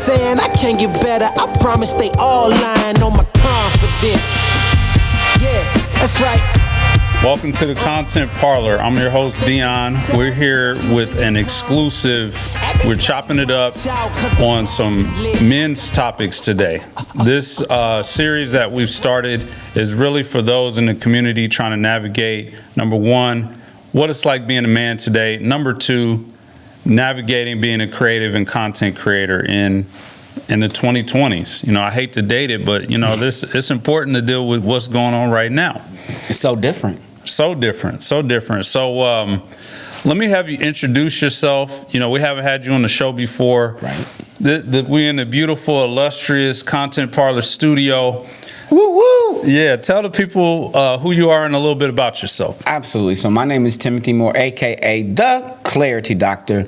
saying I can't get better. I promise they all lying on my confidence. Yeah, that's right. Welcome to the Content Parlor. I'm your host, Deon. We're here with an exclusive. We're chopping it up on some men's topics today. This series that we've started is really for those in the community trying to navigate, number one, what it's like being a man today. Number two, navigating being a creative and content creator in the 2020s. You know, I hate to date it, but you know, it's important to deal with what's going on right now. It's so different. So different. So let me have you introduce yourself. You know, we haven't had you on the show before. Right. We're in the beautiful, illustrious Content Parlor studio. Woo woo! Yeah, tell the people who you are and a little bit about yourself. Absolutely. So my name is Timothy Moore, aka the Clarity Doctor.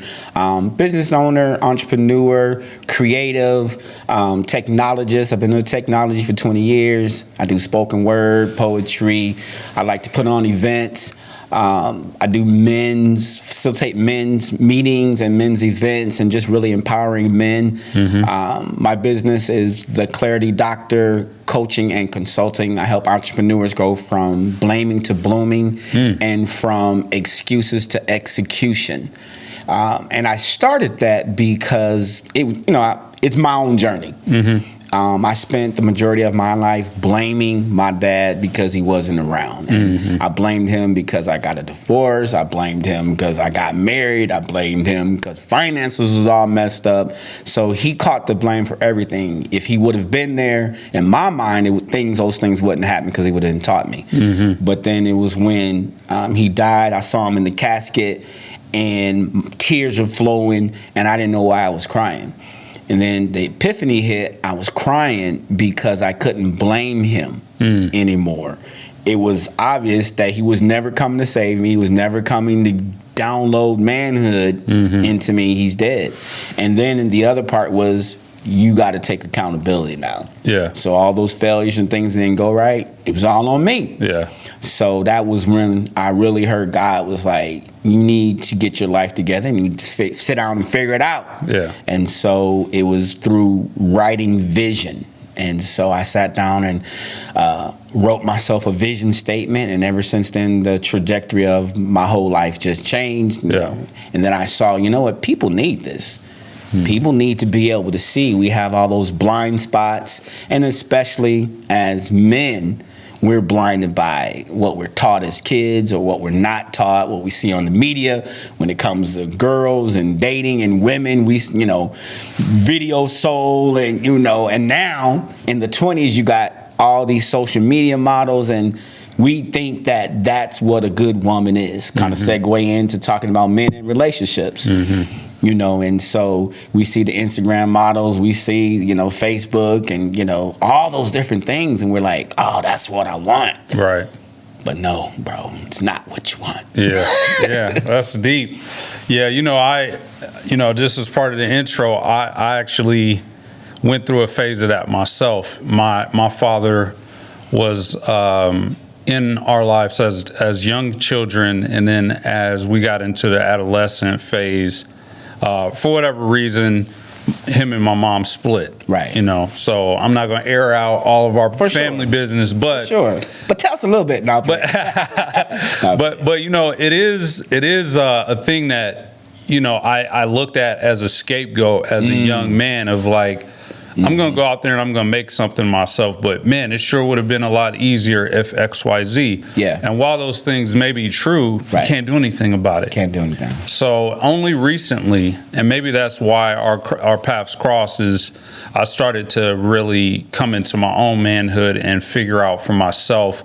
Business owner, entrepreneur, creative, technologist. I've been doing technology for 20 years. I do spoken word, poetry. I like to put on events. I do facilitate men's meetings and men's events and just really empowering men. Mm-hmm. My business is the Clarity Doctor, coaching and consulting. I help entrepreneurs go from blaming to blooming and from excuses to execution. And I started that because it's my own journey. Mm-hmm. I spent the majority of my life blaming my dad because he wasn't around. And I blamed him because I got a divorce. I blamed him because I got married. I blamed him because finances was all messed up. So he caught the blame for everything. If he would have been there, in my mind, those things wouldn't happen because he would have taught me. Mm-hmm. But then it was when he died, I saw him in the casket and tears were flowing and I didn't know why I was crying. And then the epiphany hit. I was crying because I couldn't blame him anymore. It was obvious that he was never coming to save me. He was never coming to download manhood into me. He's dead. And then the other part was, you got to take accountability now. Yeah. So all those failures and things that didn't go right, it was all on me. Yeah. So that was when I really heard God was like, you need to get your life together and you need to sit down and figure it out. Yeah. And so it was through writing vision. And so I sat down and wrote myself a vision statement. And ever since then, the trajectory of my whole life just changed. You know? And then I saw, you know what, people need this. People need to be able to see. We have all those blind spots, and especially as men, we're blinded by what we're taught as kids or what we're not taught, what we see on the media when it comes to girls and dating and women. Video soul and now in the 20s, you got all these social media models and we think that that's what a good woman is. Kind of segue into talking about men and relationships. And so we see the Instagram models, we see, Facebook and, all those different things. And we're like, oh, that's what I want. Right. But no, bro, it's not what you want. Yeah, that's deep. Yeah, just as part of the intro, I actually went through a phase of that myself. My father was in our lives as young children, and then as we got into the adolescent phase, for whatever reason, him and my mom split. Right. So I'm not going to air out all of our family business, but sure. But tell us a little bit now. But it is a thing that I looked at as a scapegoat as a young man of like, I'm going to go out there and I'm going to make something myself. But, man, it sure would have been a lot easier if X, Y, Z. Yeah. And while those things may be true, you can't do anything about it. Can't do anything. So only recently, and maybe that's why our paths cross, is I started to really come into my own manhood and figure out for myself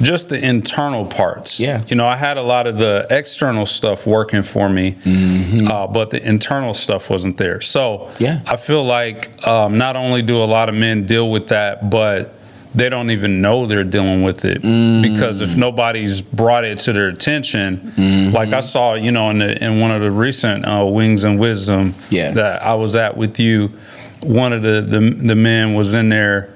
just the internal parts. Yeah. I had a lot of the external stuff working for me, but the internal stuff wasn't there. So I feel like not only do a lot of men deal with that, but they don't even know they're dealing with it because if nobody's brought it to their attention, like I saw, in one of the recent Wings and Wisdom that I was at with you, one of the men was in there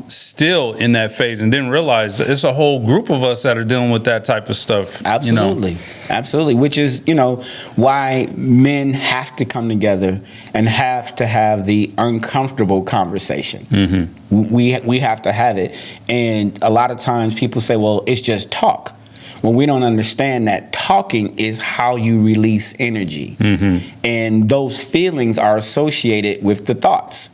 still in that phase and didn't realize it's a whole group of us that are dealing with that type of stuff. Absolutely. Absolutely. Which is, why men have to come together and have to have the uncomfortable conversation. Mm-hmm. We have to have it. And a lot of times people say, well, it's just talk. Well, we don't understand that talking is how you release energy. Mm-hmm. And those feelings are associated with the thoughts.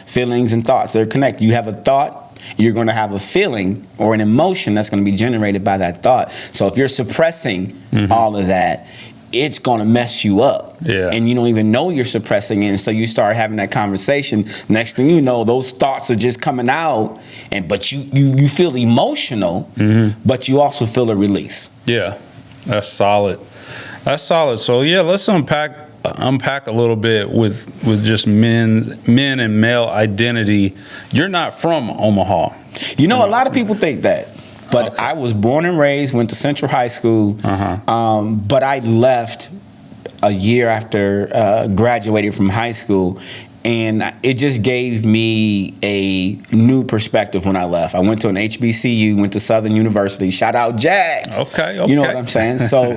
Feelings and thoughts, they're connected. You have a thought, you're going to have a feeling or an emotion that's going to be generated by that thought. So if you're suppressing all of that, it's going to mess you up. Yeah. And you don't even know you're suppressing it. And so you start having that conversation. Next thing you know, those thoughts are just coming out. But you feel emotional, but you also feel a release. Yeah, that's solid. So yeah, let's unpack a little bit with just men and male identity. You're not from Omaha. A lot of people think that. But okay. I was born and raised, went to Central High School, but I left a year after graduating from high school, and it just gave me a new perspective when I left. I went to an HBCU, went to Southern University. Shout out Jags. Okay. You know what I'm saying? So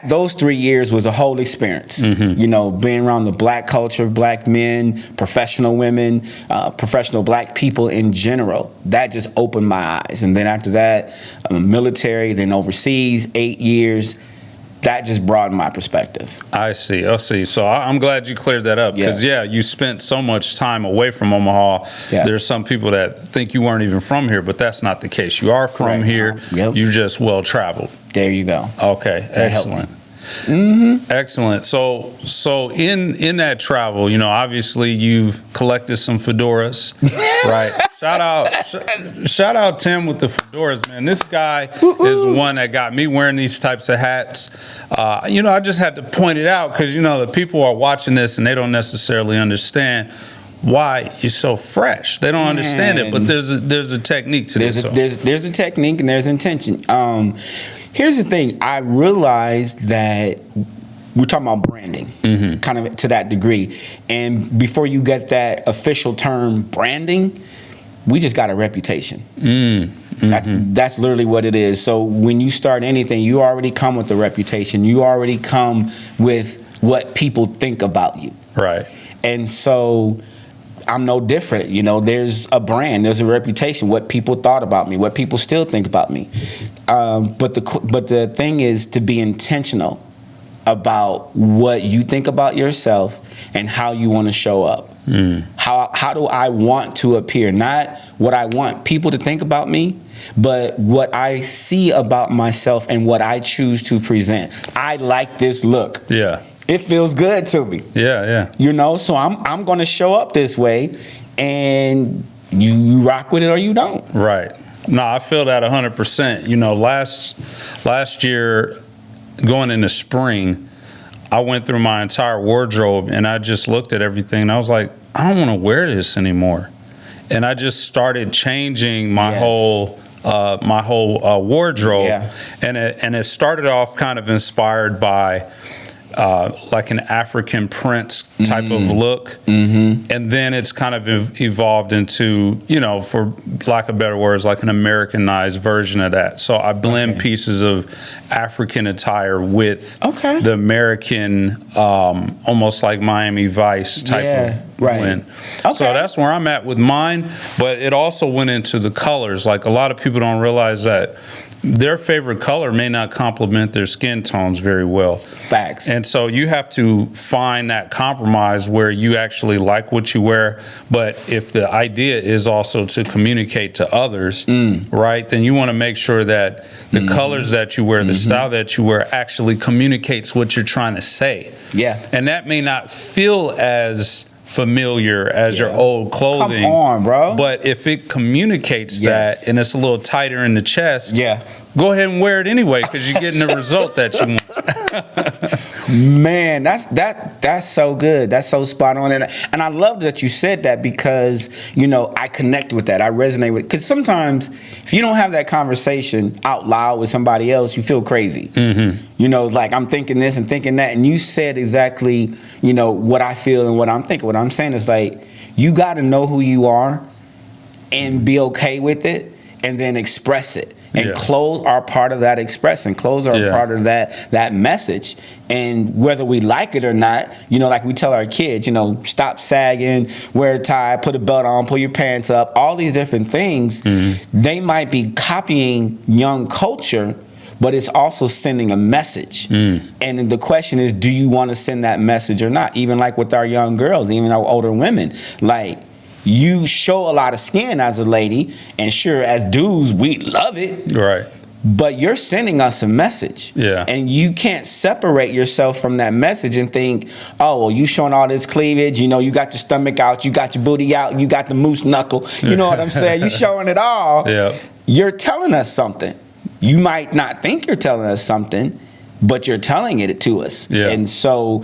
those 3 years was a whole experience. Mm-hmm. Being around the black culture, black men, professional women, professional black people in general. That just opened my eyes. And then after that, military, then overseas, 8 years. That just broadened my perspective. I see. So I'm glad you cleared that up because, you spent so much time away from Omaha. Yeah. There's some people that think you weren't even from here, but that's not the case. You are from here. Yep. You're just well-traveled. There you go. Okay. Excellent. Mm-hmm. Excellent. So in that travel, obviously you've collected some fedoras, right? Shout out Tim with the fedoras, man. This guy is one that got me wearing these types of hats. I just had to point it out because the people are watching this and they don't necessarily understand why you're so fresh. They don't understand it, but there's a technique to this. There's a technique and there's intention. Here's the thing. I realized that we're talking about branding, kind of to that degree. And before you get that official term branding, we just got a reputation. That's literally what it is. So when you start anything, you already come with a reputation. You already come with what people think about you. Right. And so I'm no different. There's a brand, there's a reputation, what people thought about me, what people still think about me. But the thing is to be intentional about what you think about yourself and how you want to show up. How do I want to appear? Not what I want people to think about me, but what I see about myself and what I choose to present. I like this look. Yeah. It feels good to me. Yeah. So I'm going to show up this way, and you rock with it or you don't. Right. No, I feel that 100%. Last year, going into spring, I went through my entire wardrobe and I just looked at everything and I was like, I don't want to wear this anymore. And I just started changing my whole wardrobe. Yeah. And it started off kind of inspired by like an African prince type of look. And then it's kind of evolved into, for lack of better words, like an Americanized version of that. So I blend pieces of African attire with the American, almost like Miami Vice type of blend. So that's where I'm at with mine. But it also went into the colors. Like a lot of people don't realize that their favorite color may not complement their skin tones very well. Facts. And so you have to find that compromise where you actually like what you wear, but if the idea is also to communicate to others, right, then you want to make sure that the colors that you wear, the style that you wear actually communicates what you're trying to say. Yeah. And that may not feel as familiar as your old clothing. Come on, bro. But if it communicates that and it's a little tighter in the chest, go ahead and wear it anyway because you're getting the result that you want. Man, that's so good. That's so spot on. And I love that you said that because, I connect with that. I resonate with, because sometimes if you don't have that conversation out loud with somebody else, you feel crazy. Like I'm thinking this and thinking that. And you said exactly, what I feel and what I'm thinking. What I'm saying is like, you got to know who you are and be okay with it, and then express it. And Yeah. clothes are part of that expressing. Clothes are Yeah. part of that message. And whether we like it or not, like we tell our kids, stop sagging, wear a tie, put a belt on, pull your pants up, all these different things, they might be copying young culture, but it's also sending a message. And the question is, do you want to send that message or not? Even like with our young girls, even our older women, like, you show a lot of skin as a lady, and sure, as dudes, we love it. Right. But you're sending us a message. Yeah. And you can't separate yourself from that message and think, oh, well, you showing all this cleavage, you got your stomach out, you got your booty out, you got the moose knuckle. You know what I'm saying? You showing it all. Yeah. You're telling us something. You might not think you're telling us something, but you're telling it to us. Yeah. And so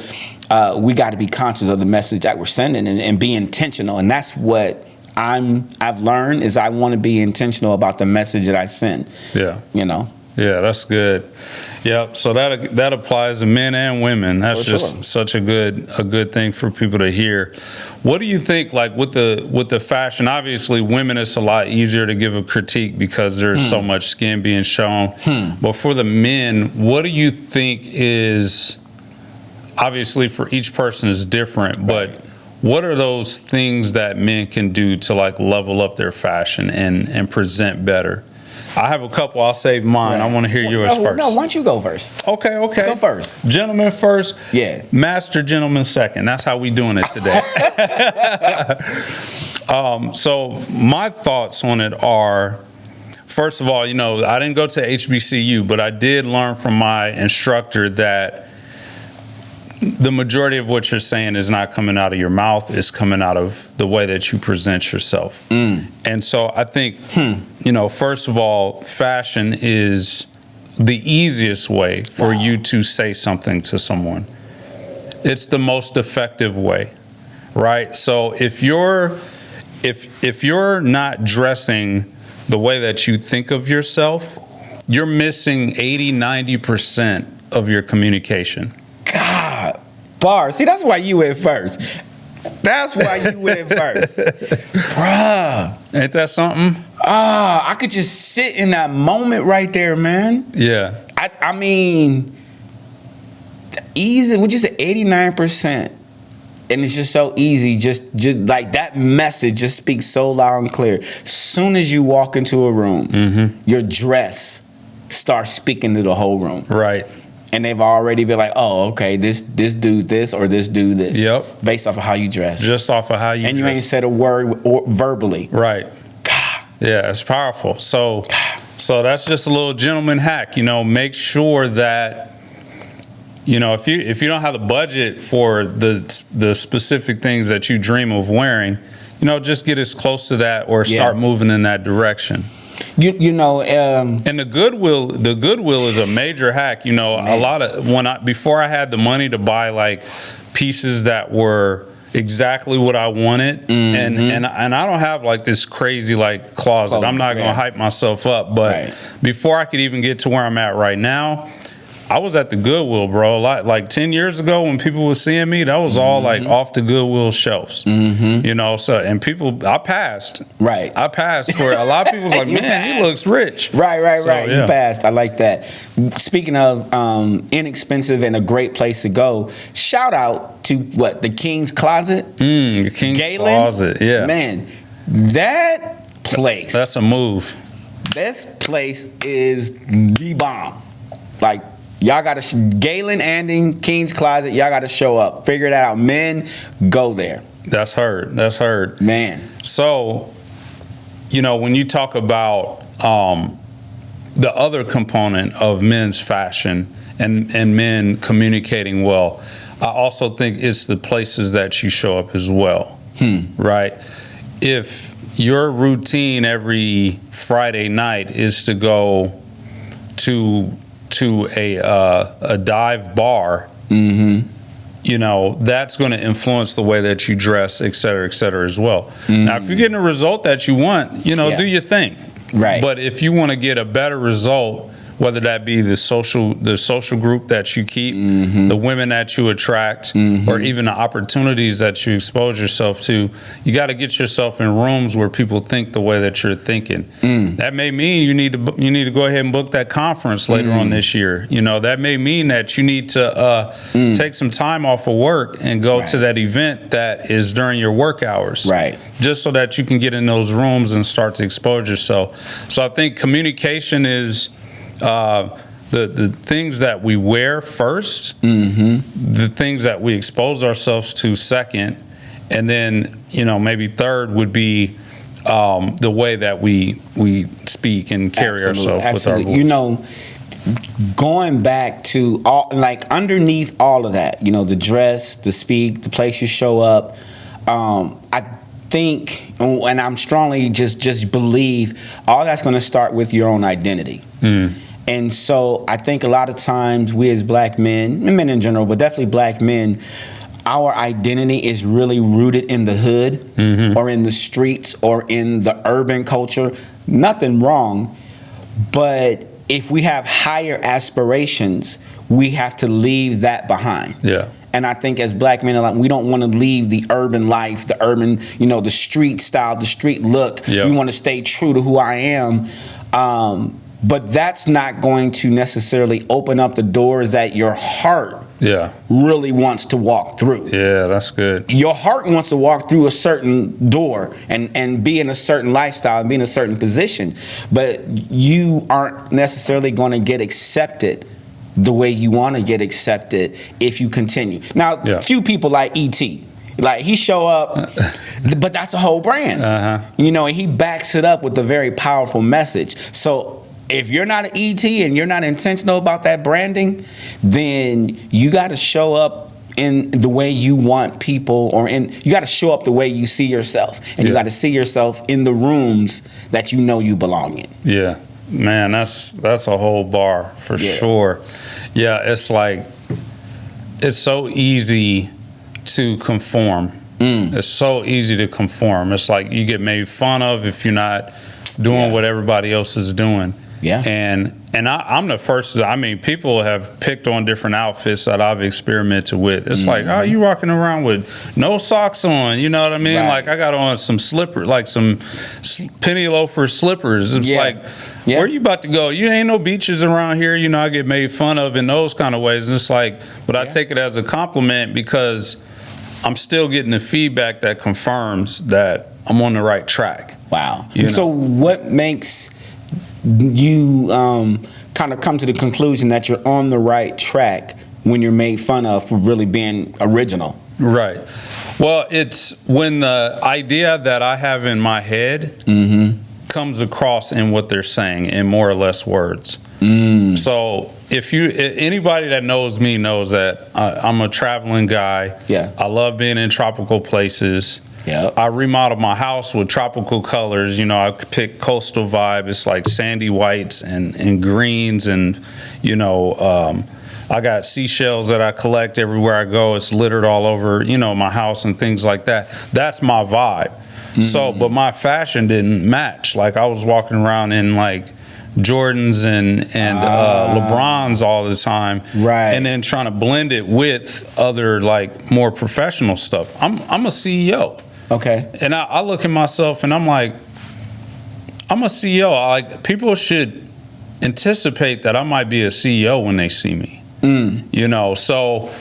we got to be conscious of the message that we're sending and be intentional. And that's what I've learned is I want to be intentional about the message that I send. Yeah. Yeah, that's good. Yep. So that applies to men and women. That's For just sure. such a good thing for people to hear. What do you think, like with the fashion? Obviously, women, it's a lot easier to give a critique because there's so much skin being shown. But for the men, what do you think is, obviously for each person is different, but what are those things that men can do to like level up their fashion and present better? I have a couple. I'll save mine. I want to hear yours first. No, why don't you go first? Okay. Go first. Gentlemen first. Yeah. Master gentleman second. That's how we doing it today. So my thoughts on it are, first of all, I didn't go to HBCU, but I did learn from my instructor that the majority of what you're saying is not coming out of your mouth, it's coming out of the way that you present yourself. And so I think, first of all, fashion is the easiest way for you to say something to someone. It's the most effective way, right? So if you're not dressing the way that you think of yourself, you're missing 80-90% of your communication. God, bar. See, that's why you went first. Bruh. Ain't that something? I could just sit in that moment right there, man. Yeah. I mean, easy. Would you say 89%? And it's just so easy. Just like that message just speaks so loud and clear. Soon as you walk into a room, your dress starts speaking to the whole room. Right. And they've already been like, oh, okay, this dude this or this dude this. Yep. Based off of how you dress. Just off of how you and you dress. ain't said a word verbally. Right. God. Yeah, it's powerful. So that's just a little gentleman hack. Make sure that if you don't have the budget for the specific things that you dream of wearing, just get as close to that or start moving in that direction. And the Goodwill is a major hack. A lot of before I had the money to buy like pieces that were exactly what I wanted, and I don't have like this crazy like closet. I'm not gonna hype myself up, but before I could even get to where I'm at right now, I was at the Goodwill, bro. Like 10 years ago when people were seeing me, that was all like off the Goodwill shelves. So, and people, I passed. Right. I passed for a lot of people was like, man, he looks rich. Right. Yeah. You passed. I like that. Speaking of inexpensive and a great place to go, shout out to the King's Closet? The King's Galen? Closet, yeah. Man, that place. That's a move. This place is the bomb. Like, y'all got to, Galen and King's Closet, y'all got to show up. Figure it out. Men, go there. That's heard. Man. So, when you talk about the other component of men's fashion and men communicating well, I also think it's the places that you show up as well, right? If your routine every Friday night is to go to a dive bar, that's going to influence the way that you dress, et cetera as well. Now, if you're getting a result that you want, do your thing. Right. But if you want to get a better result whether that be the social group that you keep, the women that you attract, or even the opportunities that you expose yourself to. You got to get yourself in rooms where people think the way that you're thinking. That may mean you need to go ahead and book that conference later on this year. You know, that may mean that you need to take some time off of work and go to that event that is during your work hours. Right. Just so that you can get in those rooms and start to expose yourself. So I think communication is the things that we wear first, the things that we expose ourselves to second, and then, you know, maybe third would be the way that we speak and carry ourselves with our voice. You know, going back to all, like underneath all of that, you know, the dress, the speak, the place you show up, I think, and I'm strongly just believe all that's going to start with your own identity. And so I think a lot of times we as black men, and men in general, but definitely black men, our identity is really rooted in the hood or in the streets or in the urban culture. Nothing wrong, but if we have higher aspirations, we have to leave that behind. Yeah. And I think as black men, we don't want to leave the urban life, the urban, you know, the street style, the street look. Yep. We want to stay true to who I am. But that's not going to necessarily open up the doors that your heart really wants to walk through. Yeah, that's good. Your heart wants to walk through a certain door and be in a certain lifestyle and be in a certain position. But you aren't necessarily going to get accepted the way you want to get accepted if you continue. Now, few people like E.T., like he show up, but that's a whole brand. You know, and he backs it up with a very powerful message. So if you're not an ET and you're not intentional about that branding, then you got to show up in the way you want people, or you got to show up the way you see yourself, and you got to see yourself in the rooms that you know you belong in. Yeah, man, that's a whole bar for sure. Yeah, it's like it's so easy to conform. It's so easy to conform. It's like you get made fun of if you're not doing what everybody else is doing. Yeah. And I'm the first. I mean, people have picked on different outfits that I've experimented with. It's like, oh, you walking around with no socks on. You know what I mean? Right. Like I got on some slippers, like some penny loafer slippers. It's like, where you about to go? You ain't no beaches around here. You know, I get made fun of in those kind of ways. And it's like, but I take it as a compliment because I'm still getting the feedback that confirms that I'm on the right track. Wow. So what makes you kind of come to the conclusion that you're on the right track when you're made fun of for really being original? Right. Well, it's when the idea that I have in my head comes across in what they're saying in more or less words. So if anybody that knows me knows that I'm a traveling guy. Yeah. I love being in tropical places. Yeah. I remodeled my house with tropical colors. You know, I pick coastal vibe. It's like sandy whites and greens, and you know, I got seashells that I collect everywhere I go. It's littered all over, you know, my house and things like that. That's my vibe. So, but my fashion didn't match. Like I was walking around in like Jordans and LeBrons all the time, right? And then trying to blend it with other like more professional stuff. I'm a CEO. Okay. And I look at myself and I'm like, I'm a CEO. Like people should anticipate that I might be a CEO when they see me. You know, so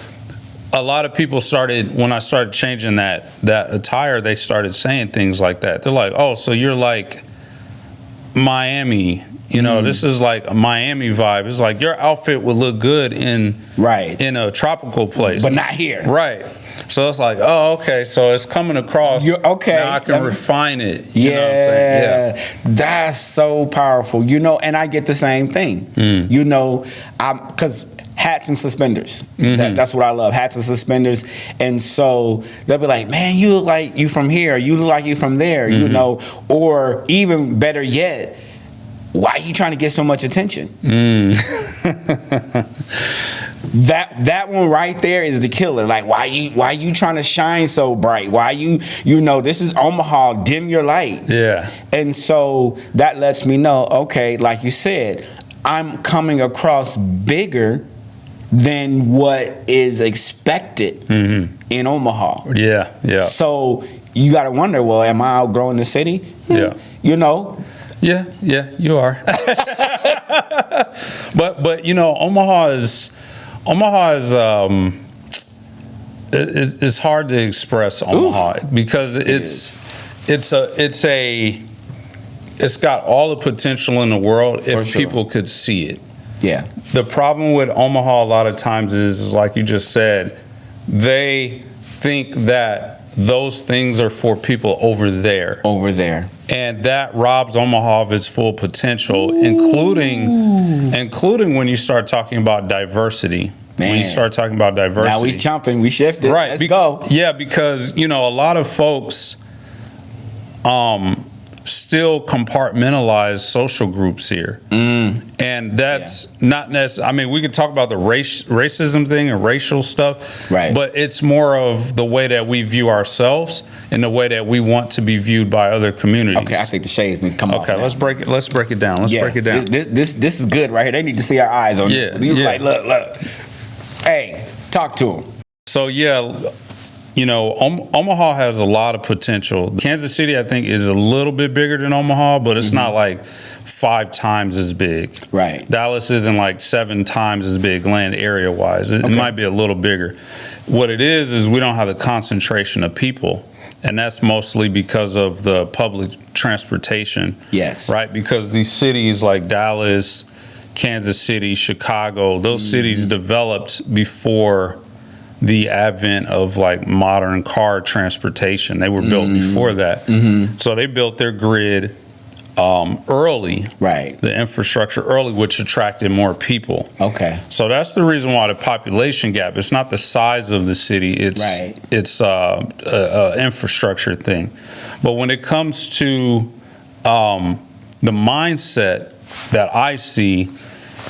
a lot of people started, when I started changing that attire, they started saying things like that. They're like, oh, so you're like Miami. You know, this is like a Miami vibe. It's like your outfit would look good in a tropical place, but not here. Right. So it's like, oh, okay. So it's coming across. Okay. Now I can refine it. You know what I'm saying? Yeah. That's so powerful. You know, and I get the same thing. You know, because hats and suspenders. That's what I love. Hats and suspenders. And so they'll be like, man, you look like you from here. You look like you from there. You know, or even better yet, why are you trying to get so much attention? That one right there is the killer. Like, why you trying to shine so bright? Why you know, this is Omaha, dim your light. Yeah. And so that lets me know, okay, like you said, I'm coming across bigger than what is expected in Omaha. Yeah. So you got to wonder, well, am I outgrowing the city? Yeah. You know? Yeah, you are. but you know, Omaha is it's hard to express Omaha because it's got all the potential in the world if people could see it. Yeah. The problem with Omaha a lot of times is like you just said, they think that those things are for people over there. And that robs Omaha of its full potential, including when you start talking about diversity. Man. When you start talking about diversity. Now we jumping, we shifted. Right. Let's go. Yeah, because, you know, a lot of folks still compartmentalize social groups here. And that's not necessarily, I mean, we could talk about the racism thing and racial stuff, right? But it's more of the way that we view ourselves and the way that we want to be viewed by other communities. Okay, I think the shades need to come off. Okay, let's break it down. Let's break it down. This is good right here. They need to see our eyes on this. Like, look. Hey, talk to them. So, yeah, you know, Omaha has a lot of potential. Kansas City, I think, is a little bit bigger than Omaha, but it's not like 5 times as big. Right. Dallas isn't like 7 times as big land area wise. It might be a little bigger. What it is we don't have the concentration of people. And that's mostly because of the public transportation. Yes. Right? Because these cities like Dallas, Kansas City, Chicago, those cities developed before the advent of like modern car transportation. They were built before that. So they built their grid early, right? The infrastructure early, which attracted more people. Okay. So that's the reason why the population gap. It's not the size of the city. It's a infrastructure thing. But when it comes to the mindset that I see,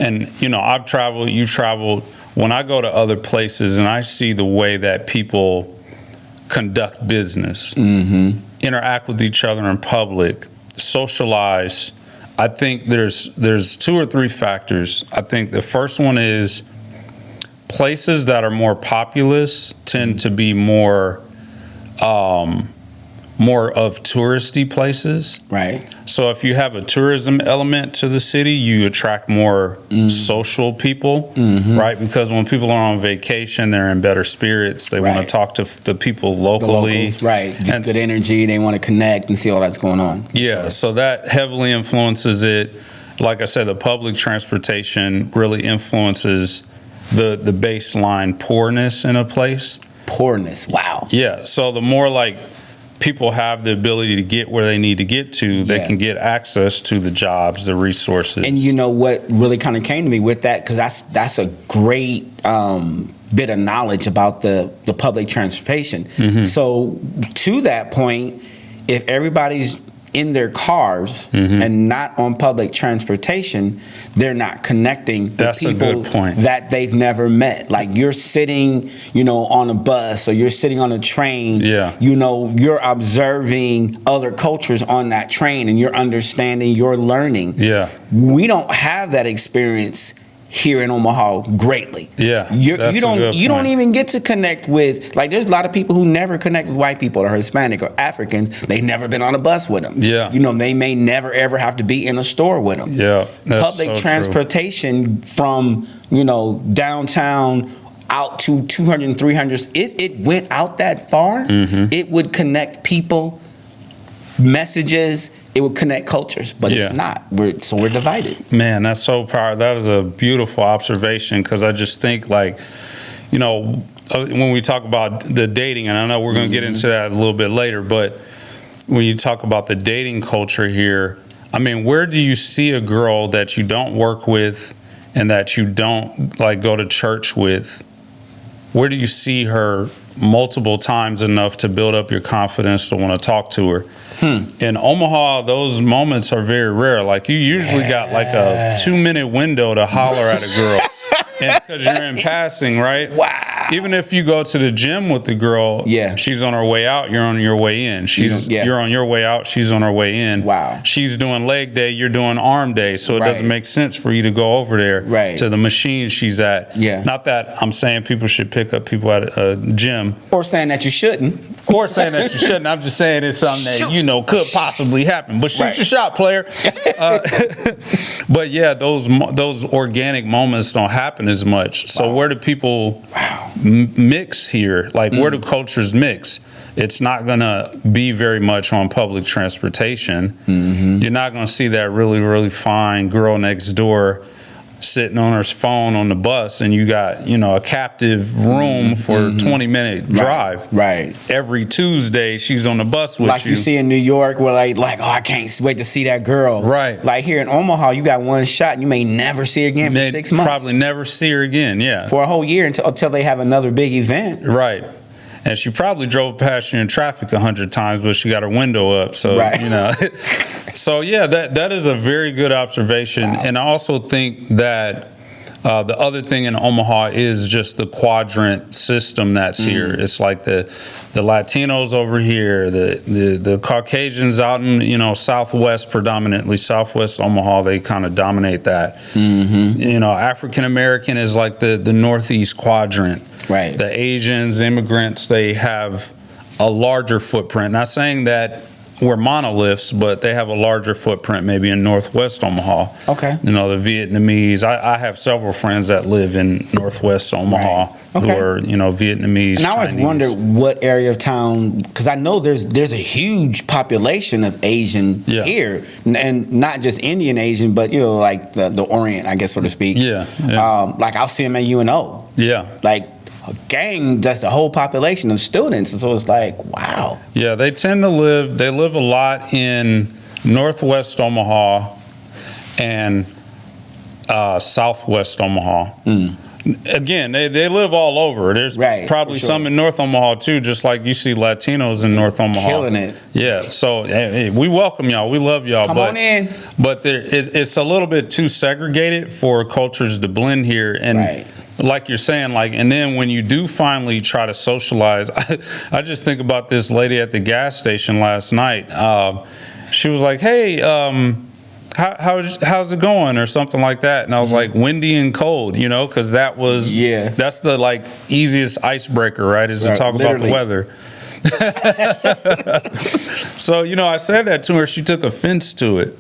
and you know, I've traveled, you traveled. When I go to other places and I see the way that people conduct business, interact with each other in public, socialize, I think there's 2 or 3 factors. I think the first one is places that are more populous tend to be more of touristy places. Right. So if you have a tourism element to the city, you attract more social people, right? Because when people are on vacation, they're in better spirits. They want to talk to the people locally. The locals, right. Just good energy. They want to connect and see all that's going on. Yeah, so that heavily influences it. Like I said, the public transportation really influences the baseline poorness in a place. Poorness, wow. Yeah, so the more like people have the ability to get where they need to get to, they can get access to the jobs, the resources. And you know what really kind of came to me with that, because that's a great bit of knowledge about the public transportation. So to that point, if everybody's in their cars and not on public transportation, they're not connecting with people that they've never met. Like you're sitting, you know, on a bus or you're sitting on a train, you know, you're observing other cultures on that train and you're understanding, you're learning. We don't have that experience here in Omaha greatly. You don't even get to connect with, like, there's a lot of people who never connect with white people or Hispanic or Africans. They've never been on a bus with them. You know, they may never ever have to be in a store with them. Public transportation from, you know, downtown out to 200 and 300, if it went out that far, it would connect people, messages, it would connect cultures, but it's not. We're divided. Man, that's so powerful. That is a beautiful observation, because I just think, like, you know, when we talk about the dating, and I know we're going to get into that a little bit later, but when you talk about the dating culture here, I mean, where do you see a girl that you don't work with and that you don't, like, go to church with? Where do you see her multiple times enough to build up your confidence to want to talk to her? In Omaha, those moments are very rare. Like, you usually got like a 2-minute window to holler at a girl, and because you're in passing, right? Wow. Even if you go to the gym with the girl, she's on her way out, you're on your way in. You're on your way out, she's on her way in. Wow. She's doing leg day, you're doing arm day, so it doesn't make sense for you to go over there to the machine she's at. Not that I'm saying people should pick up people at a gym. Or saying that you shouldn't. I'm just saying it's something that, could possibly happen. But shoot your shot, player. But yeah, those organic moments don't happen as much. So where do people mix here? Like, where do cultures mix? It's not going to be very much on public transportation. You're not going to see that really, really fine girl next door sitting on her phone on the bus, and you got, a captive room for a 20-minute drive. Right. Every Tuesday, she's on the bus with you. Like you see in New York, where like, I can't wait to see that girl. Right. Like here in Omaha, you got one shot, and you may never see her again for 6 months. Probably never see her again, for a whole year until they have another big event. Right. And she probably drove past you in traffic 100 times, but she got her window up. So, So, that is a very good observation. Wow. And I also think that the other thing in Omaha is just the quadrant system that's here. It's like the Latinos over here, the Caucasians out in, Southwest, predominantly Southwest Omaha, they kind of dominate that. African American is like the Northeast quadrant. Right. The Asians, immigrants, they have a larger footprint. Not saying that we're monoliths, but they have a larger footprint maybe in Northwest Omaha. Okay. The Vietnamese. I have several friends that live in Northwest Omaha who are, Vietnamese, And I always Chinese. wonder what area of town, because I know there's a huge population of Asian here, and not just Indian Asian, but, like the Orient, I guess, so to speak. Like I'll see them at UNO. Like, a gang, that's the whole population of students, and so it's like, wow. Yeah, they live a lot in Northwest Omaha and Southwest Omaha. Again, they live all over. There's probably some in North Omaha too, just like you see Latinos in North Omaha. Killing it. Yeah, so hey, we welcome y'all. We love y'all. Come on in. But it's a little bit too segregated for cultures to blend here. And like you're saying, and then when you do finally try to socialize, I just think about this lady at the gas station last night. She was like, hey, how's it going, or something like that, and I was like, windy and cold, because that's the easiest icebreaker, right, is to talk about the weather. So I said that to her. She took offense to it,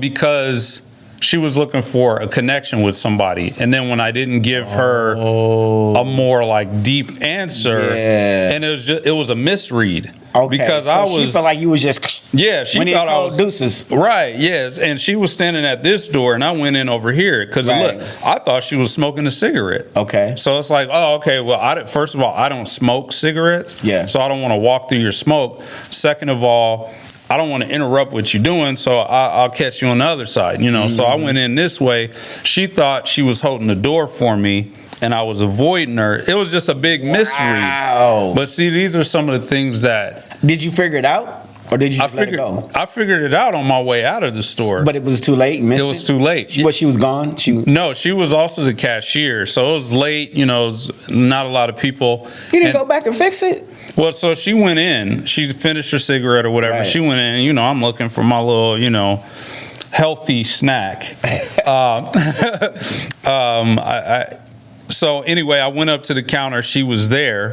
because she was looking for a connection with somebody, and then when I didn't give her a more deep answer, and it was a misread. Because she felt like you was just she thought I was deuces. Right, yes, and she was standing at this door, and I went in over here because I thought she was smoking a cigarette. Okay, so it's like, oh, okay. Well, first of all, I don't smoke cigarettes. So I don't want to walk through your smoke. Second of all, I don't want to interrupt what you're doing, so I'll catch you on the other side, So I went in this way. She thought she was holding the door for me, and I was avoiding her. It was just a big mystery. But see, these are some of the things that... Did you figure it out? Or did you just let it go? I figured it out on my way out of the store. But it was too late? It was too late. She was gone? No, she was also the cashier, so it was late. It was not a lot of people. You didn't go back and fix it? Well, so she went in. She finished her cigarette or whatever. She went in. I'm looking for my little, healthy snack. So anyway, I went up to the counter. She was there.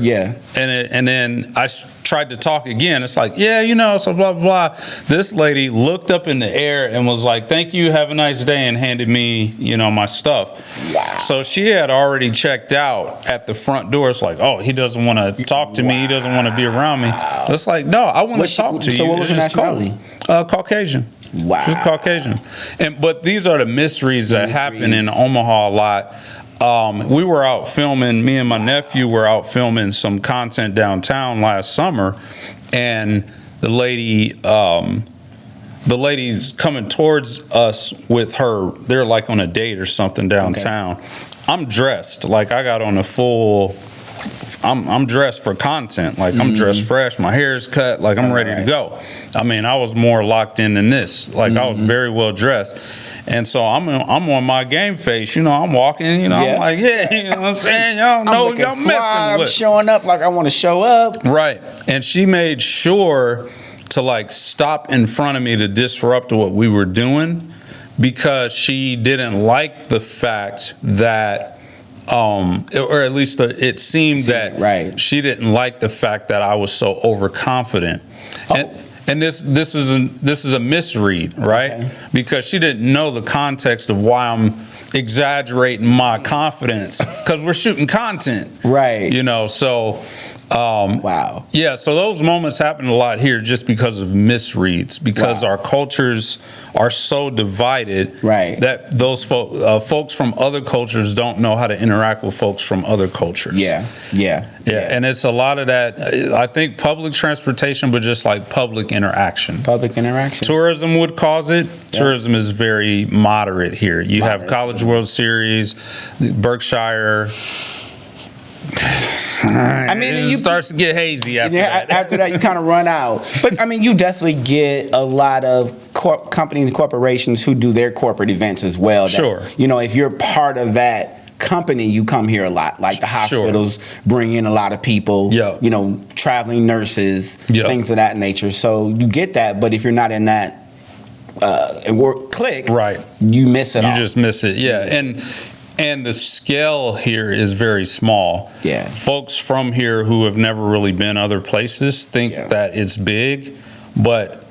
And then I tried to talk again. It's like, so blah, blah, blah. This lady looked up in the air and was like, thank you, have a nice day, and handed me, my stuff. Wow. So she had already checked out at the front door. It's like, oh, he doesn't want to talk to me. He doesn't want to be around me. It's like, no, I want to talk to you. So what was her nationality? Caucasian. Wow. She's Caucasian. But these are the mysteries that happen in Omaha a lot. We were out filming, me and my nephew were out filming some content downtown last summer, and the lady's coming towards us with her, they're on a date or something downtown. Okay. I'm dressed, I got on a full I'm dressed for content. Like I'm dressed fresh, my hair is cut, like I'm ready to go. I mean, I was more locked in than this. Like I was very well dressed. And so I'm on my game face, you know, I'm walking, you know, I'm like, yeah, you know what I'm saying? Y'all know y'all messing with. I'm showing up like I want to show up. Right. And she made sure to like stop in front of me to disrupt what we were doing, because she didn't like the fact that or at least it seemed that she didn't like the fact that I was so overconfident. And this is a misread, right? Okay. Because she didn't know the context of why I'm exaggerating my confidence, because we're shooting content, right? You know, so wow. Yeah, so those moments happen a lot here just because of misreads, because our cultures are so divided that those folks from other cultures don't know how to interact with folks from other cultures. Yeah. And it's a lot of that, I think, public transportation, but just like public interaction. Tourism would cause it. Tourism is very moderate here. You have College World Series, Berkshire. I mean, it starts to get hazy after that. After that, you kind of run out. But I mean, you definitely get a lot of companies and corporations who do their corporate events as well. Sure. You know, if you're part of that company, you come here a lot. Like the hospitals bring in a lot of people. You know, traveling nurses, things of that nature. So you get that. But if you're not in that clique, you miss it. You just miss it. Yeah. And the scale here is very small. Yeah. Folks from here who have never really been other places think that it's big, but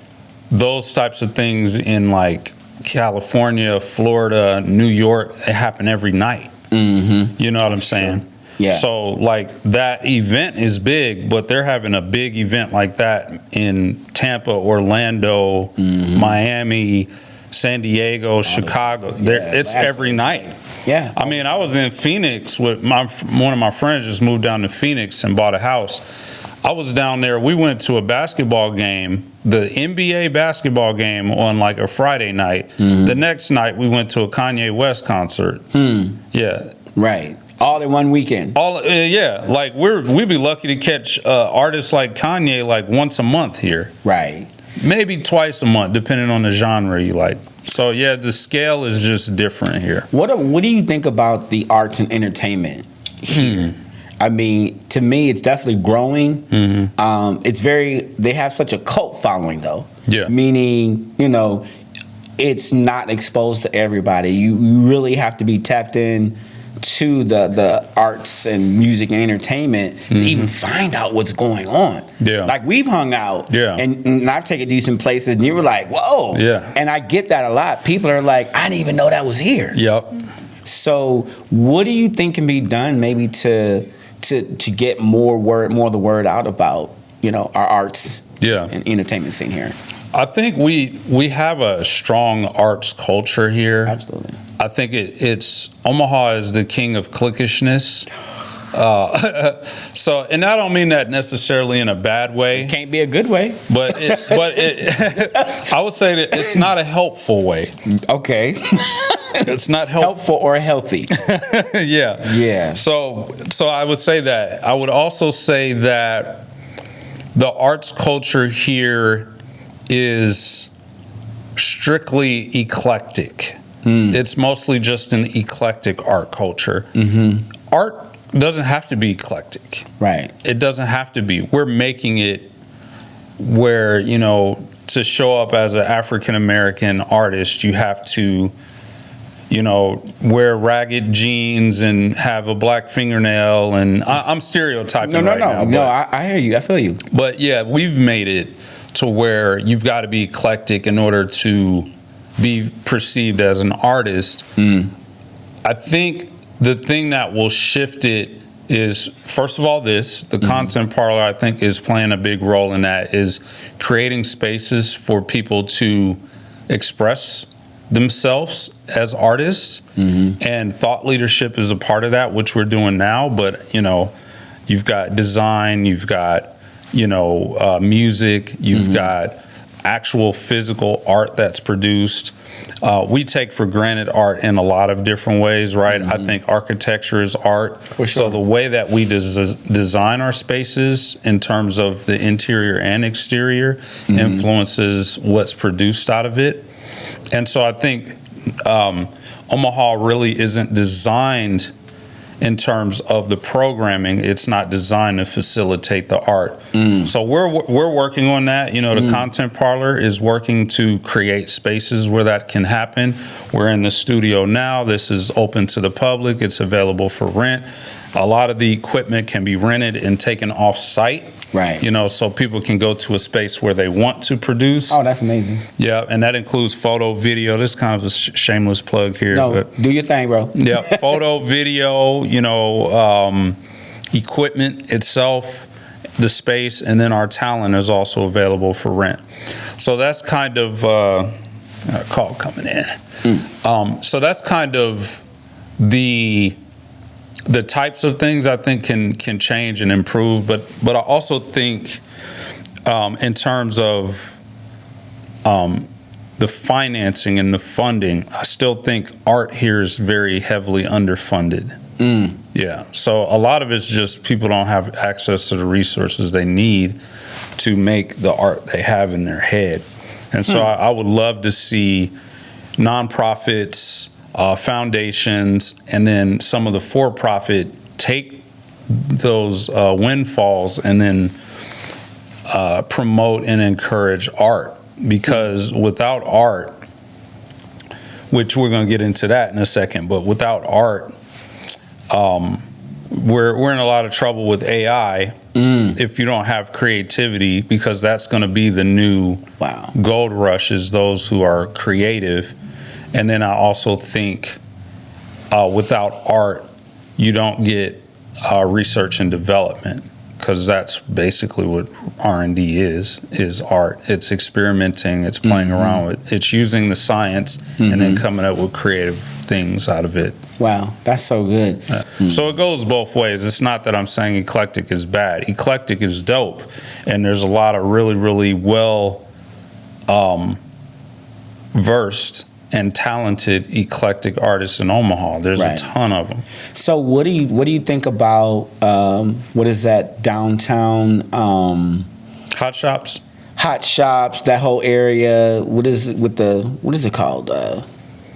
those types of things in like California, Florida, New York, they happen every night. You know what I'm saying? Yeah. So like that event is big, but they're having a big event like that in Tampa, Orlando, Miami, San Diego, Chicago. It's every night. Yeah. I mean, I was in Phoenix with one of my friends just moved down to Phoenix and bought a house. I was down there. We went to a basketball game, the NBA basketball game, on like a Friday night. The next night we went to a Kanye West concert. Yeah. Right. All in one weekend. Like we'd be lucky to catch artists like Kanye like once a month here. Right. Maybe twice a month, depending on the genre you like. So yeah, the scale is just different here. What do you think about the arts and entertainment here? I mean, to me, it's definitely growing. They have such a cult following, though. Yeah. Meaning, you know, it's not exposed to everybody. You really have to be tapped in to the arts and music and entertainment to even find out what's going on. Yeah. Like we've hung out and I've taken decent places and you were like, whoa. Yeah. And I get that a lot. People are like, I didn't even know that was here. Yep. So what do you think can be done maybe to get more of the word out about, you know, our arts and entertainment scene here? I think we have a strong arts culture here. Absolutely. I think it's Omaha is the king of cliquishness. So, and I don't mean that necessarily in a bad way. It can't be a good way. But I would say that it's not a helpful way. Okay. It's not helpful or healthy. Yeah. So I would say that. I would also say that the arts culture here is strictly eclectic. It's mostly just an eclectic art culture. Art doesn't have to be eclectic. Right. It doesn't have to be. We're making it where, you know, to show up as an African American artist, you have to, you know, wear ragged jeans and have a black fingernail. And I'm stereotyping now. No, I hear you. I feel you. But yeah, we've made it to where you've got to be eclectic in order to be perceived as an artist. I think the thing that will shift it is, first of all, the content parlor, I think, is playing a big role in that, is creating spaces for people to express themselves as artists, and thought leadership is a part of that, which we're doing now. But, you know, you've got design, you've got, you know, music, you've got actual physical art that's produced. We take for granted art in a lot of different ways, right? I think architecture is art. For sure. So the way that we design our spaces in terms of the interior and exterior influences what's produced out of it. And so I think Omaha really isn't designed in terms of the programming. It's not designed to facilitate the art. So we're working on that. You know, the Content Parlor is working to create spaces where that can happen. We're in the studio now. This is open to the public. It's available for rent. A lot of the equipment can be rented and taken off site. Right. You know, so people can go to a space where they want to produce. Oh, that's amazing. Yeah, and that includes photo, video. This is kind of a shameless plug here. No, but do your thing, bro. yeah, photo, video, you know, equipment itself, the space, and then our talent is also available for rent. So that's kind of a call coming in. So that's kind of the types of things I think can change and improve, but I also think in terms of the financing and the funding, I still think art here is very heavily underfunded. Yeah, so a lot of it's just people don't have access to the resources they need to make the art they have in their head. And so I would love to see nonprofits, foundations, and then some of the for-profit take those windfalls and then promote and encourage art. Because without art, which we're going to get into that in a second, but without art, we're in a lot of trouble with AI if you don't have creativity, because that's going to be the new gold rush, is those who are creative. And then I also think without art, you don't get research and development, because that's basically what R&D is art. It's experimenting, it's playing around with, it's using the science and then coming up with creative things out of it. Wow, that's so good. So it goes both ways. It's not that I'm saying eclectic is bad. Eclectic is dope, and there's a lot of really, really well versed and talented eclectic artists in Omaha. There's a ton of them. So what do you think about what is that downtown hot shops? Hot shops, that whole area. What is it called?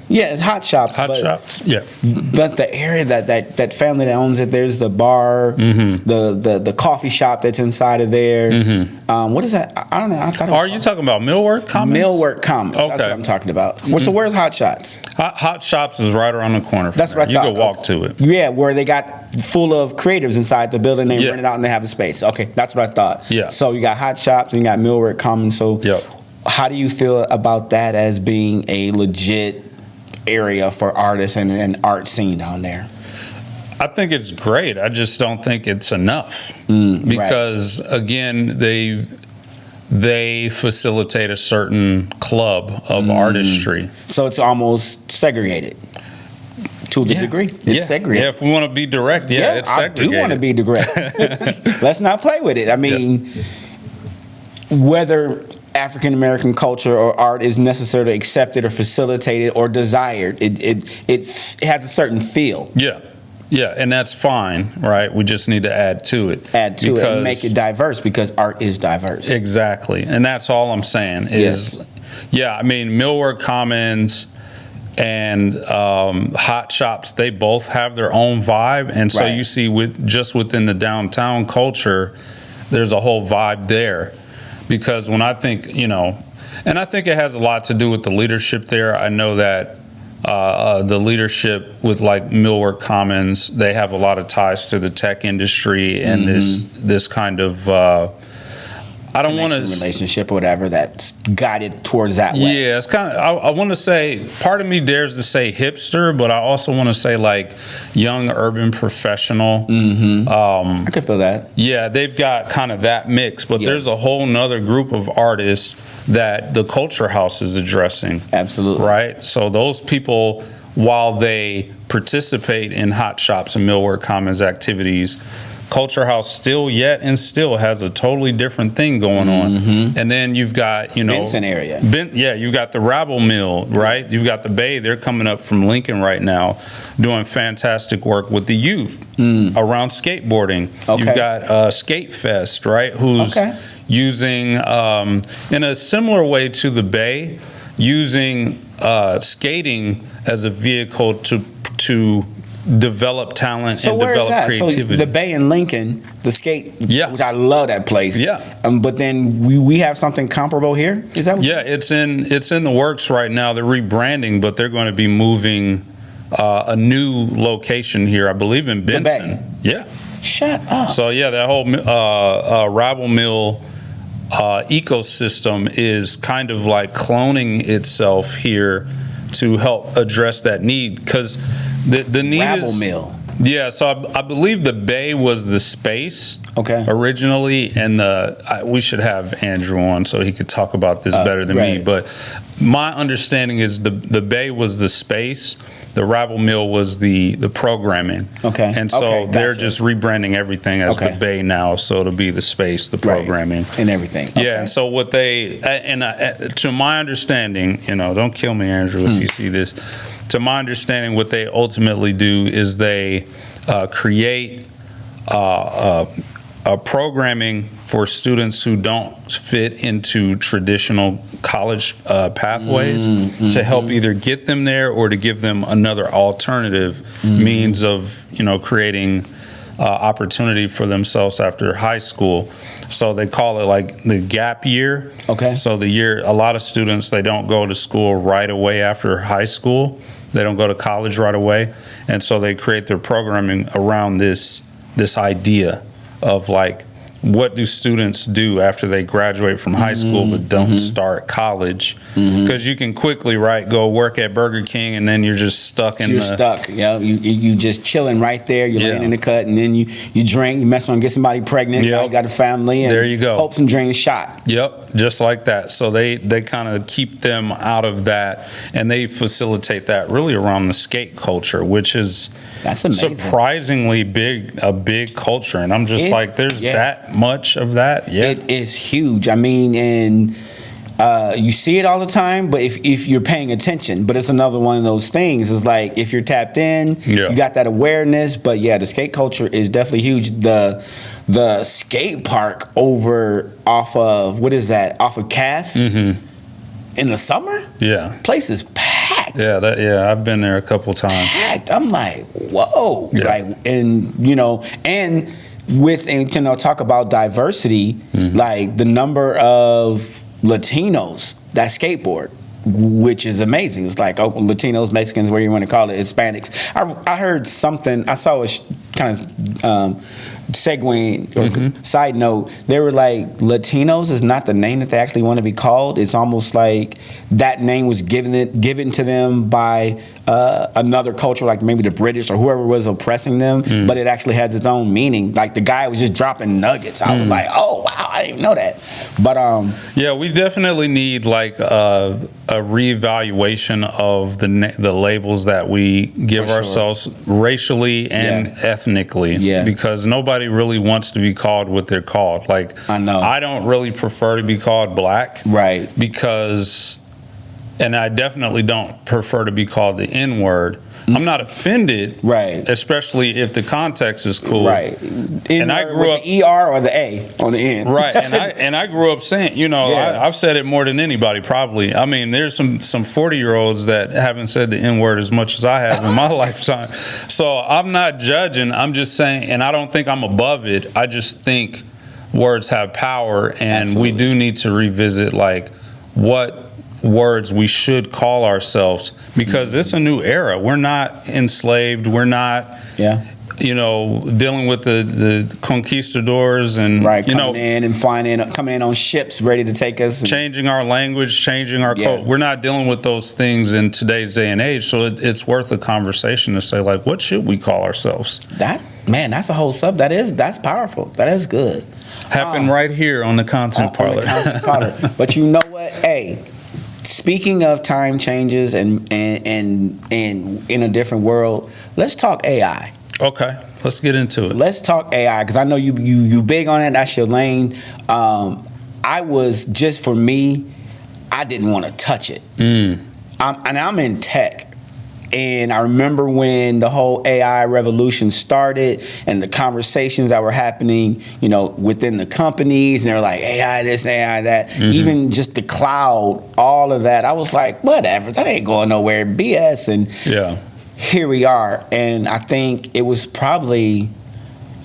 Yeah, it's hot shops. Hot shops. Yeah. But the area that family that owns it, there's the bar, the coffee shop that's inside of there. What is that? I don't know. I thought it was you talking about Millwork Commons? Millwork Commons. Okay. That's what I'm talking about. So where's Hot Shots? Hot Shops is right around the corner. That's what I thought. You can walk to it. Yeah, where they got full of creatives inside the building. They rent it out and they have a space. Okay, that's what I thought. Yeah. So you got Hot Shops and you got Millwork Commons. So how do you feel about that as being a legit area for artists and art scene down there? I think it's great. I just don't think it's enough because again, they facilitate a certain club of artistry. So it's almost segregated to the degree. It's segregated. Yeah, if we want to be direct, it's segregated. I do want to be direct. Let's not play with it. I mean, whether African American culture or art is necessarily accepted or facilitated or desired, it has a certain feel. Yeah, and that's fine, right? We just need to add to it. Add to it and make it diverse, because art is diverse. Exactly, and that's all I'm saying is, I mean, Millwork Commons and Hot Shops, they both have their own vibe, and so you see within the downtown culture, there's a whole vibe there. Because when I think, and I think it has a lot to do with the leadership there. I know that the leadership with like Millwork Commons, they have a lot of ties to the tech industry and this kind of I don't want to relationship or whatever that's guided towards that way. Yeah, it's kind of. I want to say, part of me dares to say hipster, but I also want to say like young urban professional. I could feel that. Yeah, they've got kind of that mix, but there's a whole nother group of artists that the Culture House is addressing. Absolutely. Right. So those people, while they participate in Hot Shops and Millwork Commons activities, Culture House still has a totally different thing going on. And then you've got, Benson area. You've got the Rabble Mill, right? You've got the Bay. They're coming up from Lincoln right now, doing fantastic work with the youth around skateboarding. Okay. You've got Skate Fest, right? Who's using, in a similar way to the Bay, using skating as a vehicle to develop talent and develop creativity. So the Bay in Lincoln, the skate, which I love that place. Yeah. But then we have something comparable here. Is that? It's in the works right now. They're rebranding, but they're going to be moving a new location here, I believe, in Benson. The Bay. Yeah. Shut up. So that whole Rabble Mill ecosystem is kind of like cloning itself here to help address that need, because the need Rabble is Mill. Yeah, so I believe the Bay was the space originally, and we should have Andrew on so he could talk about this better than me. But my understanding is the Bay was the space, the Rabble Mill was the programming. Okay. And so they're just rebranding everything as the Bay now, so it'll be the space, the programming, and everything. Yeah. And so what they to my understanding, don't kill me, Andrew, if you see this. To my understanding, what they ultimately do is they create a programming for students who don't fit into traditional college pathways to help either get them there or to give them another alternative means of creating opportunity for themselves after high school. So they call it like the gap year. Okay. So a lot of students, they don't go to school right away after high school. They don't go to college right away. And so they create their programming around this idea of like, what do students do after they graduate from high school but don't start college? Because you can quickly, go work at Burger King, and then you're just stuck in stuck. Yeah, you just chilling right there. You're laying in the cut, and then you drink, you mess around, get somebody pregnant. Now you got a family, and there you go. Hopes and dreams shot. Yep, just like that. So they kind of keep them out of that, and they facilitate that really around the skate culture, which is surprisingly a big culture. And I'm just there's that much of that. It is huge. I mean, and you see it all the time, but if you're paying attention, but it's another one of those things. It's like if you're tapped in, you got that awareness. But the skate culture is definitely huge. The skate park off of Cass in the summer. Yeah, place is packed. I've been there a couple times. Packed. I'm like, whoa, and talk about diversity, like the number of Latinos that skateboard, which is amazing. It's like Latinos, Mexicans, whatever you want to call it, Hispanics. I heard something. I saw a kind of segue or side note. They were like, Latinos is not the name that they actually want to be called. It's almost like that name was given to them by another culture, like maybe the British or whoever was oppressing them, but it actually has its own meaning. Like the guy was just dropping nuggets. I was like, oh wow, I didn't know that. But we definitely need like a reevaluation of the labels that we give ourselves racially and ethnically. Because nobody really wants to be called what they're called. Like I don't really prefer to be called black. Right. Because and I definitely don't prefer to be called the N-word. I'm not offended, right? Especially if the context is cool, right? And I grew up the ER or the A on the end, right? And I grew up saying, I've said it more than anybody probably. I mean, there's some 40-year-olds that haven't said the N-word as much as I have in my lifetime. So I'm not judging. I'm just saying, and I don't think I'm above it. I just think words have power, and we do need to revisit like what words we should call ourselves, because it's a new era. We're not enslaved. We're not, dealing with the conquistadors and coming in and flying in, coming in on ships ready to take us, changing our language, changing our culture. We're not dealing with those things in today's day and age. So it's worth a conversation to say like, what should we call ourselves? That's a whole sub. That's powerful. That is good. Happened right here on the Content Parlor. But you know what? Hey. Speaking of time changes and in a different world, let's talk AI. Okay, let's get into it. Let's talk AI, because I know you big on it. That's your lane. For me, I didn't want to touch it. I'm in tech. And I remember when the whole AI revolution started and the conversations that were happening, within the companies, and they're like, AI this, AI that, even just the cloud, all of that. I was like, whatever, that ain't going nowhere, BS. And here we are. And I think it was probably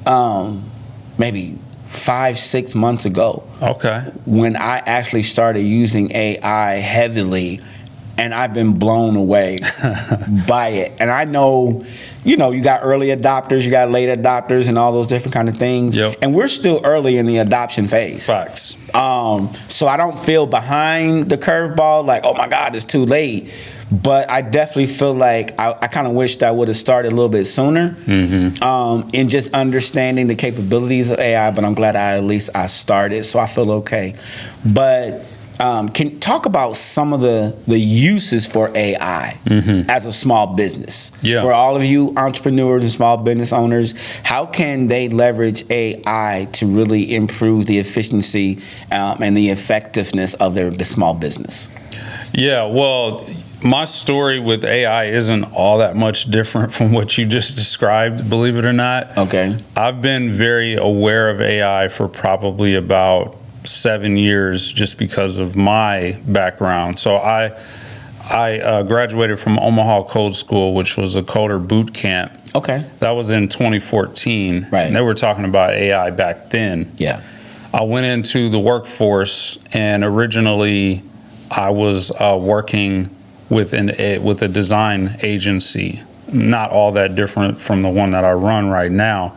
maybe 5-6 months ago. Okay. When I actually started using AI heavily. And I've been blown away by it. And I know, you got early adopters, you got late adopters, and all those different kind of things. Yep. And we're still early in the adoption phase. Facts. So I don't feel behind the curveball, like, oh my God, it's too late. But I definitely feel like I kind of wished I would have started a little bit sooner in just understanding the capabilities of AI. But I'm glad at least I started, so I feel okay. But can talk about some of the uses for AI as a small business. Yeah. For all of you entrepreneurs and small business owners, how can they leverage AI to really improve the efficiency and the effectiveness of their small business? Yeah, well, my story with AI isn't all that much different from what you just described, believe it or not. Okay. I've been very aware of AI for probably about 7 years just because of my background. So I graduated from Omaha Code School, which was a coder boot camp. Okay. That was in 2014. Right. And they were talking about AI back then. Yeah. I went into the workforce, and originally I was working with a design agency, not all that different from the one that I run right now.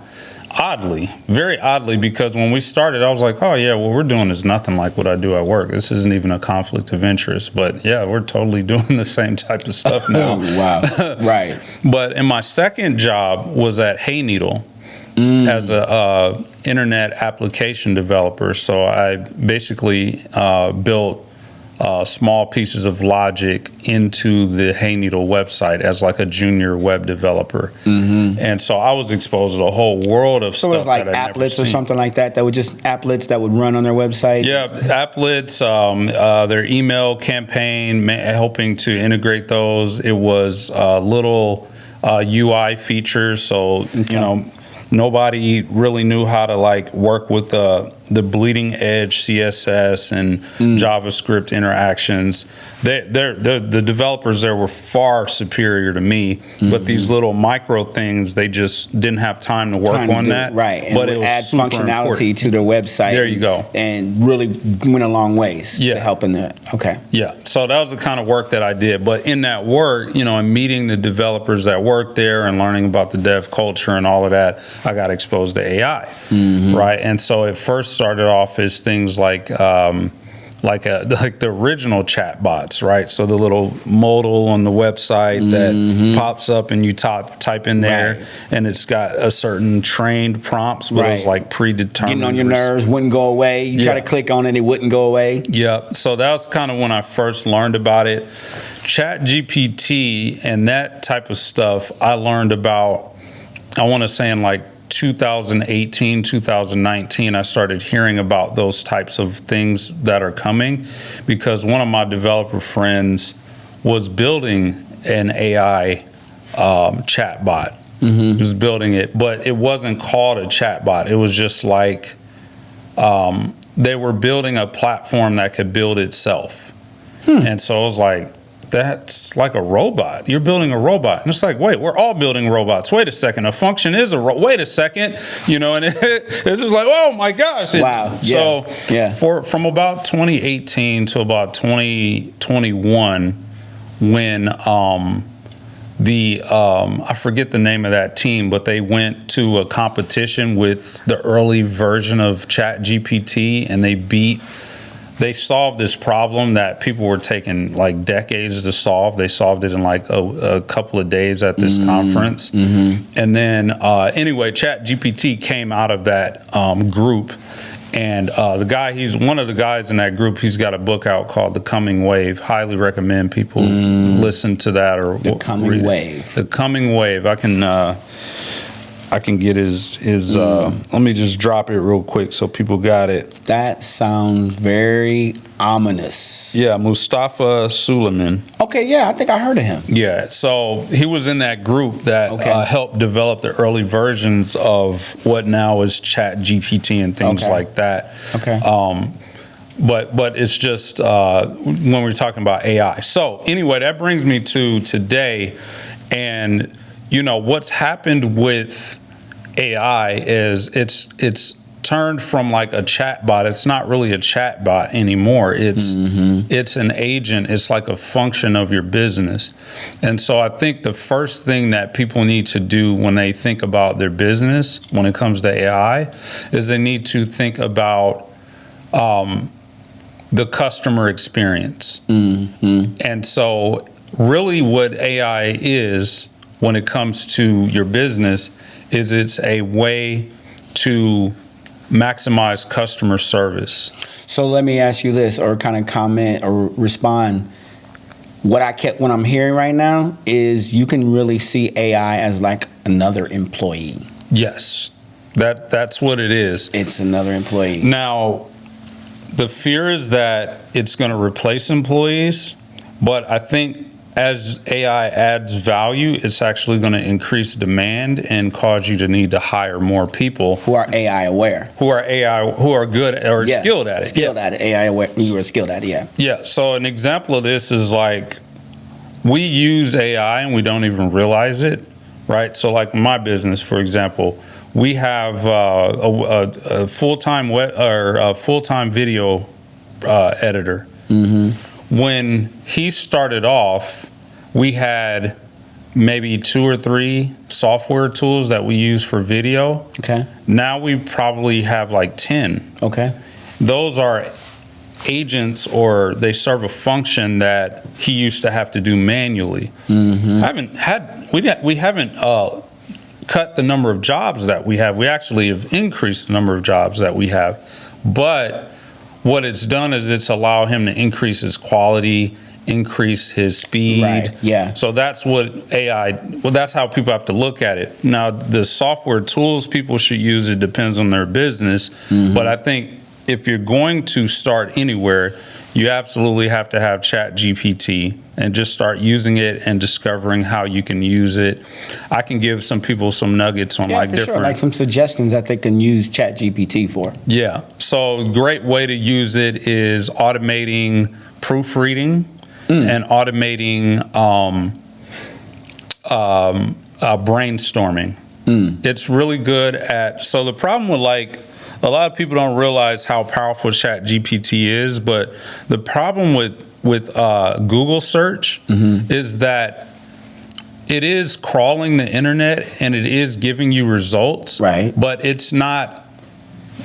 Very oddly, because when we started, I was like, oh yeah, what we're doing is nothing like what I do at work. This isn't even a conflict of interest, but yeah, we're totally doing the same type of stuff now. Wow. Right. But in my second job was at Hayneedle as a internet application developer. So I basically built small pieces of logic into the Hayneedle website as like a junior web developer. And so I was exposed to a whole world of stuff. So it was like that I'd applets or something like that would just applets that would run on their website? Yeah, applets, their email campaign, helping to integrate those. It was little UI features. So, nobody really knew how to like work with the bleeding edge CSS and JavaScript interactions. The developers there were far superior to me, but these little micro things, they just didn't have time to work on that. Right, and but it was add super functionality important to their website. There you go. And really went a long ways to helping that. Okay. Yeah, so that was the kind of work that I did. But in that work, and meeting the developers that work there and learning about the dev culture and all of that, I got exposed to AI, right? And so it first started off as things like the original chat bots, right? So the little modal on the website that pops up and you type in there, and it's got a certain trained prompts, but it was like predetermined. Getting on your nerves, wouldn't go away. You try to click on it, it wouldn't go away. Yeah, so that was kind of when I first learned about it. Chat GPT and that type of stuff I learned about, I want to say in like 2018, 2019, I started hearing about those types of things that are coming because one of my developer friends was building an AI chat bot. He was building it, but it wasn't called a chat bot. It was just like they were building a platform that could build itself. And so I was like, that's like a robot. You're building a robot. And it's like, wait, we're all building robots. Wait a second. A function is wait a second. And it's just like, oh my gosh. Wow. So from about 2018 to about 2021, when I forget the name of that team, but they went to a competition with the early version of Chat GPT, and they solved this problem that people were taking like decades to solve. They solved it in like a couple of days at this conference. And then anyway, Chat GPT came out of that group. And the guy, he's one of the guys in that group, he's got a book out called The Coming Wave. Highly recommend people listen to that or The Coming Wave. The Coming Wave. I can get his let me just drop it real quick so people got it. That sounds very ominous. Yeah, Mustafa Suleiman. Okay, yeah, I think I heard of him. Yeah, so he was in that group that helped develop the early versions of what now is Chat GPT and things like that. Okay. But it's just when we're talking about AI. So anyway, that brings me to today, and you know what's happened with AI is it's turned from like a chat bot. It's not really a chat bot anymore. It's an agent. It's like a function of your business. And so I think the first thing that people need to do when they think about their business when it comes to AI is they need to think about the customer experience. And so really what AI is when it comes to your business is it's a way to maximize customer service. So let me ask you this, or kind of comment or respond. What I'm hearing right now is you can really see AI as like another employee. Yes, that's what it is. It's another employee. Now, the fear is that it's going to replace employees, but I think as AI adds value, it's actually going to increase demand and cause you to need to hire more people who are AI aware, who are good or skilled at it. Skilled at it, AI aware. You are skilled at it, yeah. Yeah. So an example of this is like we use AI and we don't even realize it, right? So like my business, for example, we have a full-time full-time video editor. When he started off, we had maybe 2 or 3 software tools that we use for video. Okay. Now we probably have like 10. Okay. Those are agents, or they serve a function that he used to have to do manually. We haven't cut the number of jobs that we have. We actually have increased the number of jobs that we have. But what it's done is it's allowed him to increase his quality, increase his speed. Right, yeah. So that's what AI, that's how people have to look at it. Now, the software tools people should use, it depends on their business. But I think if you're going to start anywhere, you absolutely have to have Chat GPT and just start using it and discovering how you can use it. I can give some people some nuggets on like some suggestions that they can use Chat GPT for. Yeah. So a great way to use it is automating proofreading and automating brainstorming. It's really good at, so the problem with like, a lot of people don't realize how powerful Chat GPT is, but the problem with Google search is that it is crawling the internet and it is giving you results, right? But it's not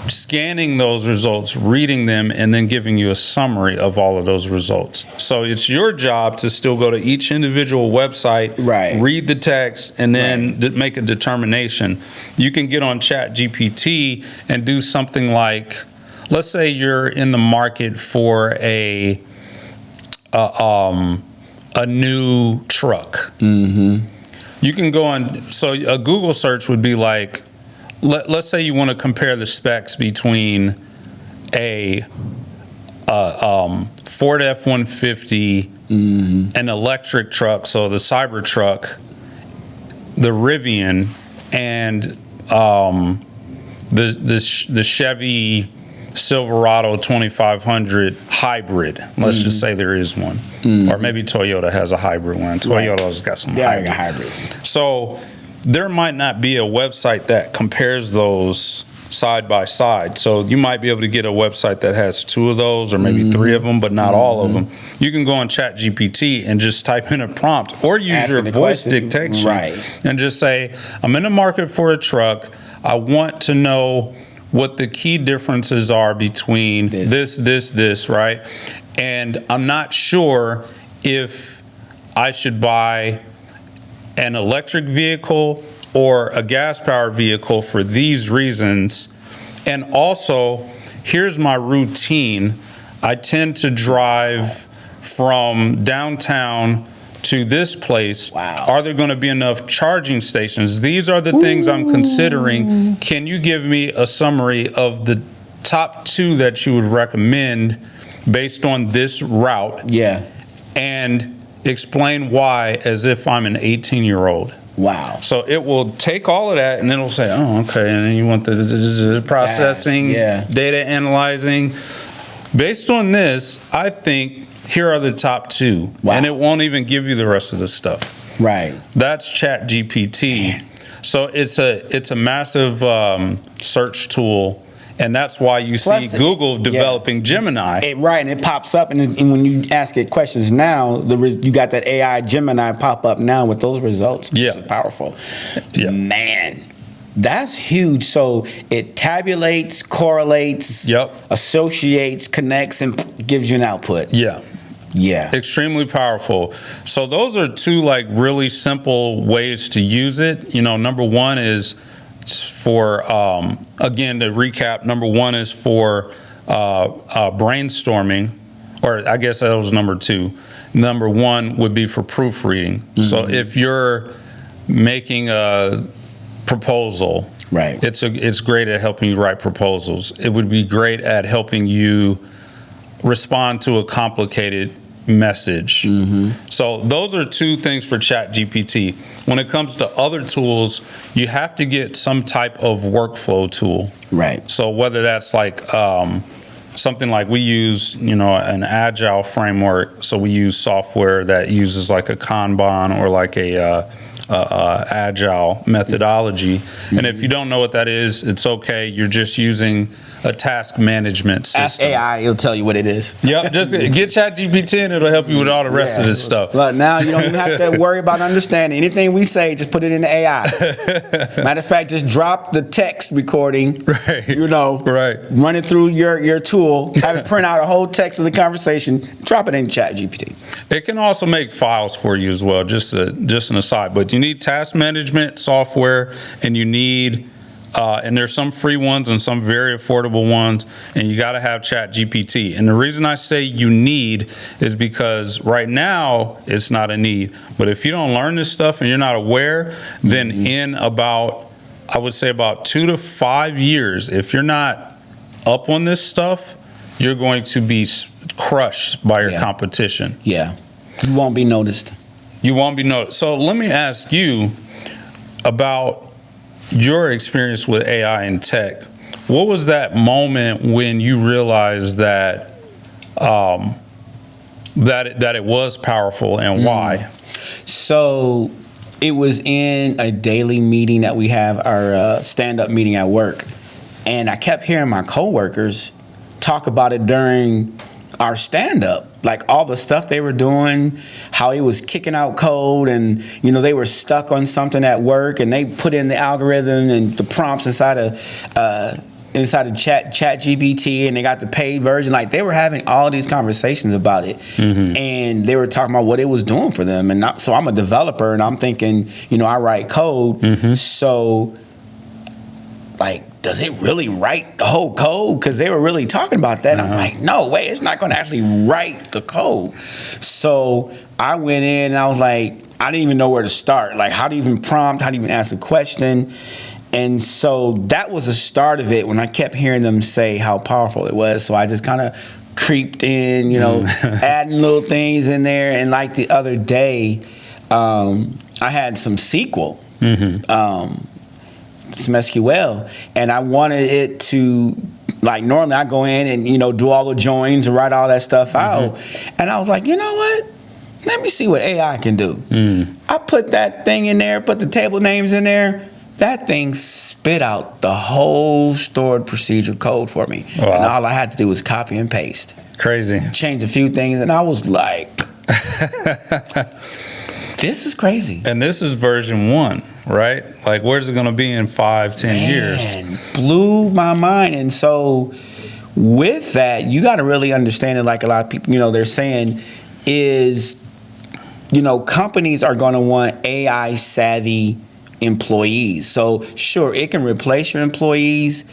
scanning those results, reading them, and then giving you a summary of all of those results. So it's your job to still go to each individual website, right, read the text, and then make a determination. You can get on Chat GPT and do something like, let's say you're in the market for a new truck. You can go on, so a Google search would be like, let's say you want to compare the specs between a Ford F-150, an electric truck, so the Cybertruck, the Rivian, and the Chevy Silverado 2500 hybrid. Let's just say there is one. Or maybe Toyota has a hybrid one. Toyota's got some hybrid. So there might not be a website that compares those side by side. So you might be able to get a website that has 2 of those or maybe 3 of them, but not all of them. You can go on Chat GPT and just type in a prompt or use your voice dictation and just say, I'm in the market for a truck. I want to know what the key differences are between this, right? And I'm not sure if I should buy an electric vehicle or a gas-powered vehicle for these reasons. And also, here's my routine. I tend to drive from downtown to this place. Wow. Are there going to be enough charging stations? These are the things I'm considering. Can you give me a summary of the top 2 that you would recommend based on this route? Yeah. And explain why as if I'm an 18-year-old. Wow. So it will take all of that and then it'll say, oh, okay. And then you want the processing, data analyzing. Based on this, I think here are the top 2. Wow. And it won't even give you the rest of the stuff. Right. That's ChatGPT. So it's a massive search tool. And that's why you see Google developing Gemini. Right, and it pops up, and when you ask it questions now, you got that AI Gemini pop up now with those results. Yeah. Which is powerful. Yeah. Man, that's huge. So it tabulates, correlates, associates, connects, and gives you an output. Yeah. Yeah. Extremely powerful. So those are 2 like really simple ways to use it. You know, number 1 is for, again, to recap, number 1 is for brainstorming, or I guess that was number 2. Number 1 would be for proofreading. So if you're making a proposal, right, it's great at helping you write proposals. It would be great at helping you respond to a complicated message. So those are 2 things for ChatGPT. When it comes to other tools, you have to get some type of workflow tool. Right. So whether that's like something like we use, you know, an agile framework. So we use software that uses like a Kanban or like a agile methodology. And if you don't know what that is, it's okay. You're just using a task management system. Ask AI, it'll tell you what it is. Yep, just get ChatGPT and it'll help you with all the rest of this stuff. But now you don't even have to worry about understanding anything we say. Just put it in the AI. Matter of fact, just drop the text recording. Right. You know. Right. Run it through your tool. Have it print out a whole text of the conversation. Drop it in ChatGPT. It can also make files for you as well. Just an aside, but you need task management software, and you need. And there's some free ones and some very affordable ones, and you got to have ChatGPT. And the reason I say you need is because right now it's not a need. But if you don't learn this stuff and you're not aware, then in about, I would say about 2 to 5 years, if you're not up on this stuff, you're going to be crushed by your competition. Yeah. You won't be noticed. You won't be noticed. So let me ask you about your experience with AI and tech. What was that moment when you realized that that it was powerful, and why? So it was in a daily meeting that we have, our stand-up meeting at work, and I kept hearing my coworkers talk about it during our stand-up, like all the stuff they were doing, how it was kicking out code, and you know they were stuck on something at work, and they put in the algorithm and the prompts inside of ChatGPT, and they got the paid version. Like they were having all these conversations about it, and they were talking about what it was doing for them. And so I'm a developer, and I'm thinking, you know, I write code, so like, does it really write the whole code? Because they were really talking about that. I'm like, no way, it's not going to actually write the code. So I went in and I was like, I didn't even know where to start. Like, how to even prompt, how to even ask a question. And so that was the start of it when I kept hearing them say how powerful it was. So I just kind of creeped in, you know, adding little things in there. And like the other day, I had some SQL. Some SQL, and I wanted it to, like, normally I go in and, you know, do all the joins and write all that stuff out, and I was like, you know what, let me see what AI can do. I put that thing in there, put the table names in there, that thing spit out the whole stored procedure code for me. Wow. And all I had to do was copy and paste. Crazy. Change a few things, and I was like, this is crazy. And this is version 1, right? Like, where's it going to be in 5-10 years? Blew my mind. And so with that, you got to really understand it, like a lot of people, you know, they're saying is, you know, companies are going to want AI savvy employees. So sure, it can replace your employees,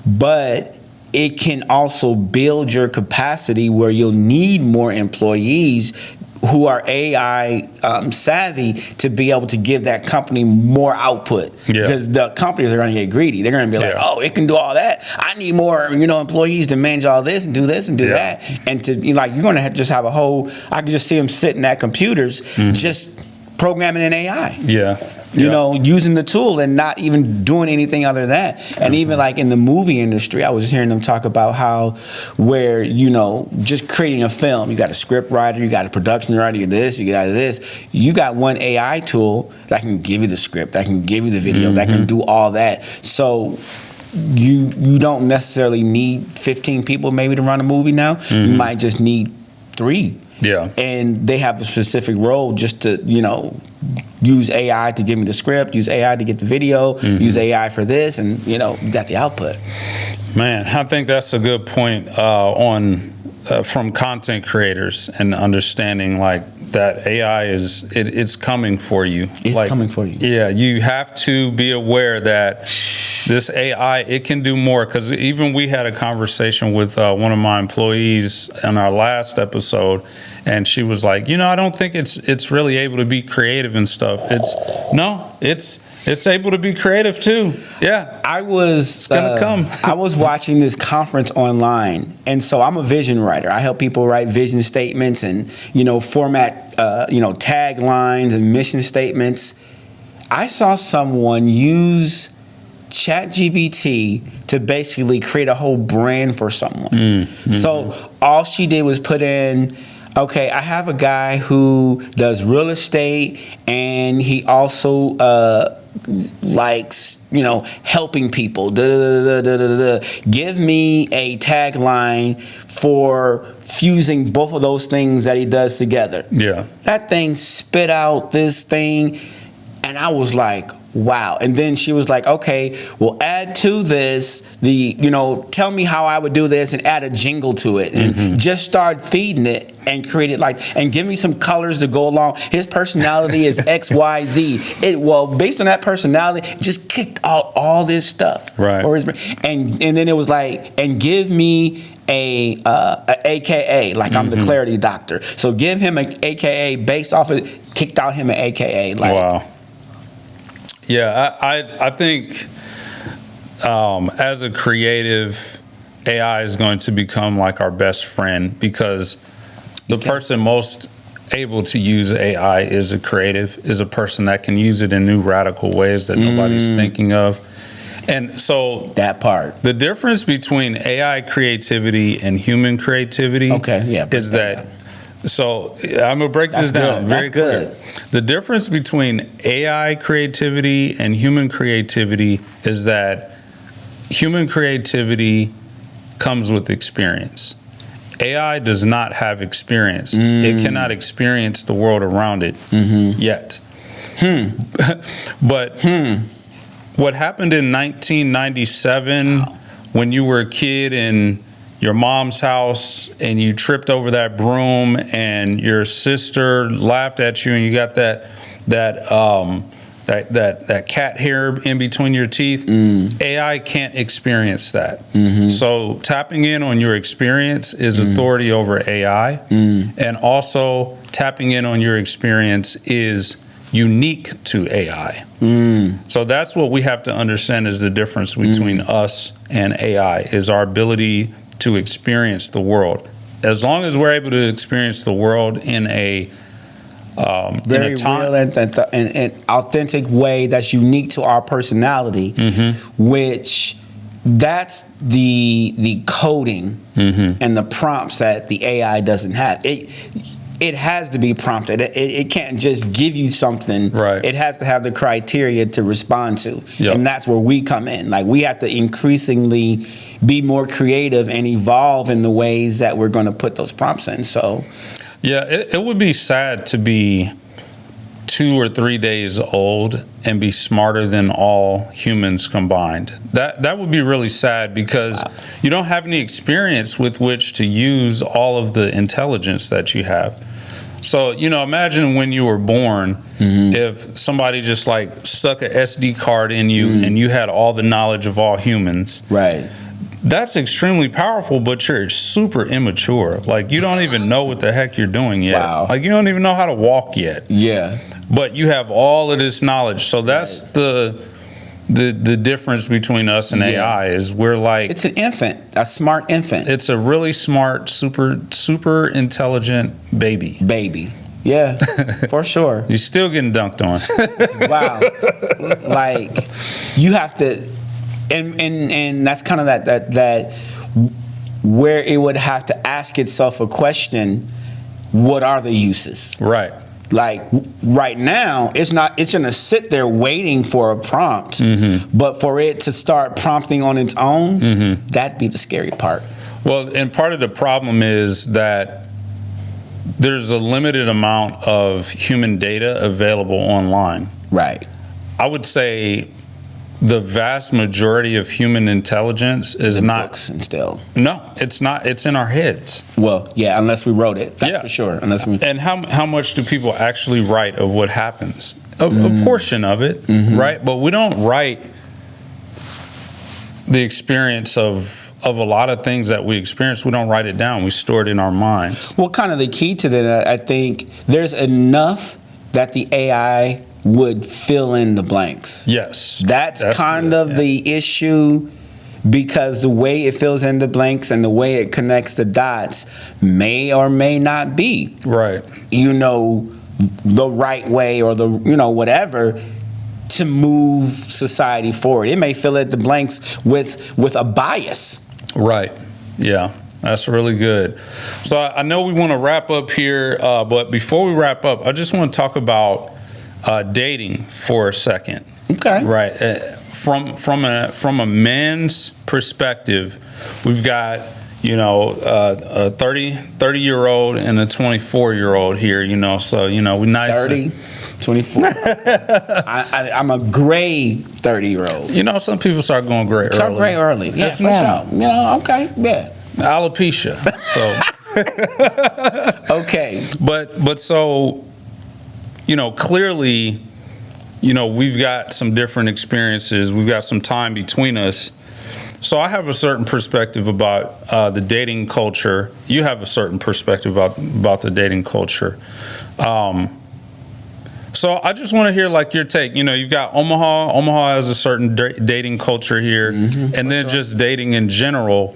but it can also build your capacity where you'll need more employees who are AI savvy to be able to give that company more output. Because the companies are going to get greedy. They're going to be like, oh, it can do all that. I need more, employees to manage all this and do that. And to you're going to just have a whole. I can just see them sitting at computers, just programming an AI. Using the tool and not even doing anything other than that. And even like in the movie industry, I was just hearing them talk about how where, just creating a film, you got a script writer, you got a production writer, you got this. You got one AI tool that can give you the script, that can give you the video, that can do all that. So you don't necessarily need 15 people maybe to run a movie now. You might just need 3. And they have a specific role just to, use AI to give me the script, use AI to get the video, use AI for this, and, you got the output. Man, I think that's a good point from content creators and understanding that AI it's coming for you. It's coming for you. Yeah, you have to be aware that this AI, it can do more, because even we had a conversation with one of my employees in our last episode, and she was like, I don't think it's really able to be creative and stuff. It's able to be creative too. Yeah, it's gonna come. I was watching this conference online, and so I'm a vision writer. I help people write vision statements and format taglines and mission statements. I saw someone use ChatGPT to basically create a whole brand for someone. So all she did was put in, okay, I have a guy who does real estate, and he also likes, helping people. Give me a tagline for fusing both of those things that he does together. That thing spit out this thing, and I was like, wow. And then she was like, okay, well, add to this tell me how I would do this and add a jingle to it, and just start feeding it and create it and give me some colors to go along. His personality is XYZ. Based on that personality, just kicked out all this stuff. Right. And then it was like, and give me a AKA, I'm the clarity doctor. So give him an AKA based off of it, kicked out him an AKA. Wow. Yeah, I think as a creative, AI is going to become like our best friend, because the person most able to use AI is a creative, is a person that can use it in new radical ways that nobody's thinking of. And so that part, the difference between AI creativity and human creativity is that. So I'm gonna break this down. That's good. The difference between AI creativity and human creativity is that human creativity comes with experience. AI does not have experience. It cannot experience the world around it yet. But what happened in 1997 when you were a kid in your mom's house and you tripped over that broom and your sister laughed at you and you got that cat hair in between your teeth, AI can't experience that. So tapping in on your experience is authority over AI, and also tapping in on your experience is unique to AI. So that's what we have to understand is the difference between us and AI, is our ability to experience the world. As long as we're able to experience the world in a very real and authentic way that's unique to our personality, which that's the coding and the prompts that the AI doesn't have. It has to be prompted. It can't just give you something. Right. It has to have the criteria to respond to. Yep. And that's where we come in. We have to increasingly be more creative and evolve in the ways that we're going to put those prompts in. So, yeah, it would be sad to be 2 or 3 days old and be smarter than all humans combined. That would be really sad, because you don't have any experience with which to use all of the intelligence that you have. So, imagine when you were born, if somebody just stuck a SD card in you and you had all the knowledge of all humans. Right. That's extremely powerful, but you're super immature. Like, you don't even know what the heck you're doing yet. Wow. Like, you don't even know how to walk yet. Yeah. But you have all of this knowledge. So that's the difference between us and AI is we're like... It's an infant, a smart infant. It's a really smart, super intelligent baby. Baby. Yeah, for sure. You're still getting dunked on. Wow. Like, you have to... And that's kind of that where it would have to ask itself a question, what are the uses? Right. Like right now, it's gonna sit there waiting for a prompt, but for it to start prompting on its own, that'd be the scary part. Well, and part of the problem is that there's a limited amount of human data available online. Right. I would say the vast majority of human intelligence is not books and still. No, it's not. It's in our heads. Well, yeah, unless we wrote it. That's for sure. Unless we. And how much do people actually write of what happens? A portion of it, right? But we don't write the experience of a lot of things that we experience. We don't write it down. We store it in our minds. Well, kind of the key to that, I think, there's enough that the AI would fill in the blanks. Yes. That's kind of the issue, because the way it fills in the blanks and the way it connects the dots may or may not be right. The right way or the whatever to move society forward. It may fill in the blanks with a bias. Right. Yeah. That's really good. So I know we want to wrap up here, but before we wrap up, I just want to talk about dating for a second. Okay. Right. From a man's perspective, we've got a 30-year-old and a 24-year-old here. So we nice. 30, 24. I'm a gray 30-year-old. Some people start going gray early. Start gray early. Yeah, that's for normal. sure. Okay. Yeah. Alopecia. So. Okay. But so. Clearly, we've got some different experiences. We've got some time between us. So I have a certain perspective about the dating culture. You have a certain perspective about the dating culture. So I just want to hear your take. You've got Omaha. Omaha has a certain dating culture here, and then just dating in general.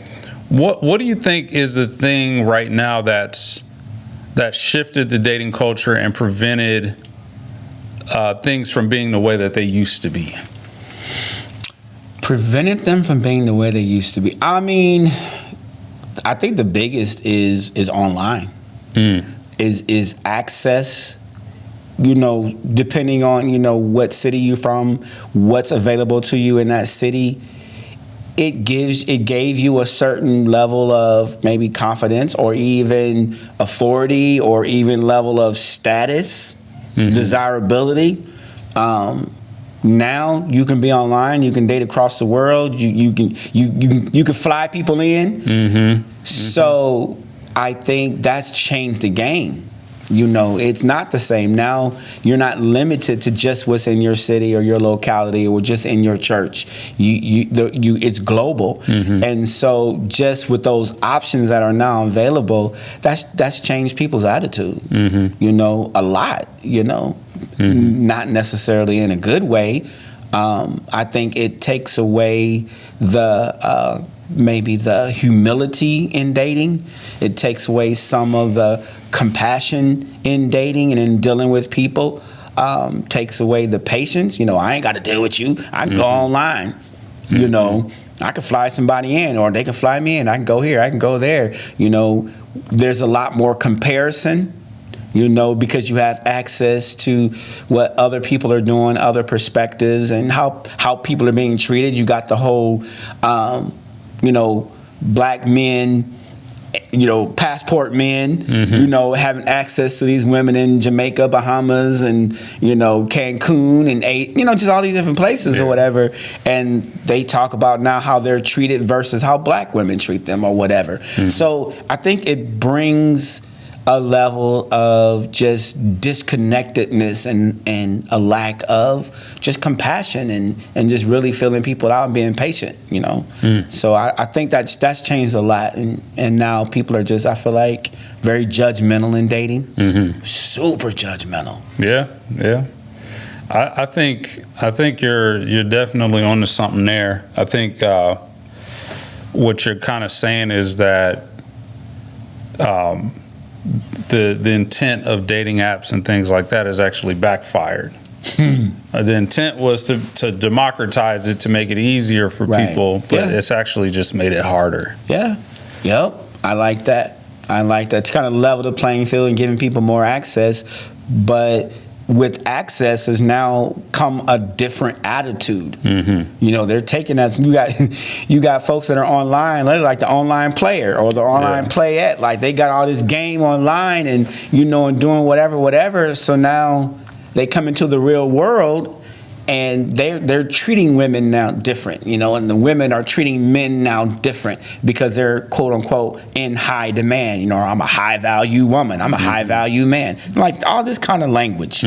What do you think is the thing right now that shifted the dating culture and prevented things from being the way that they used to be? Prevented them from being the way they used to be. I mean, I think the biggest is online. Is access. Depending on what city you're from, what's available to you in that city. It gave you a certain level of maybe confidence or even authority or even level of status, desirability. Now you can be online, you can date across the world, you can fly people in. So I think that's changed the game. It's not the same. Now you're not limited to just what's in your city or your locality or just in your church. It's global. And so just with those options that are now available, that's changed people's attitude. A lot, not necessarily in a good way. I think it takes away maybe the humility in dating. It takes away some of the compassion in dating and in dealing with people. Takes away the patience. I ain't got to deal with you. I can go online. I can fly somebody in, or they can fly me in. I can go here. I can go there. There's a lot more comparison. Because you have access to what other people are doing, other perspectives, and how people are being treated. You got the whole, black men, passport men, having access to these women in Jamaica, Bahamas, and, Cancun, and, just all these different places or whatever. And they talk about now how they're treated versus how black women treat them or whatever. So I think it brings a level of just disconnectedness and a lack of just compassion and just really feeling people out and being patient, you know. So I think that's changed a lot, and now people are just, I feel like, very judgmental in dating. Super judgmental. Yeah. I think you're definitely onto something there. I think what you're kind of saying is that the intent of dating apps and things like that has actually backfired. The intent was to democratize it, to make it easier for people, but it's actually just made it harder. Yep. I like that. To kind of level the playing field and giving people more access, but with access has now come a different attitude. You know, they're taking that. You got folks that are online, like the online player or the online playette. Like they got all this game online and, you know, and doing whatever. So now they come into the real world and they're treating women now different, you know, and the women are treating men now different because they're quote unquote in high demand. You know, I'm a high value woman, I'm a high value man, like all this kind of language.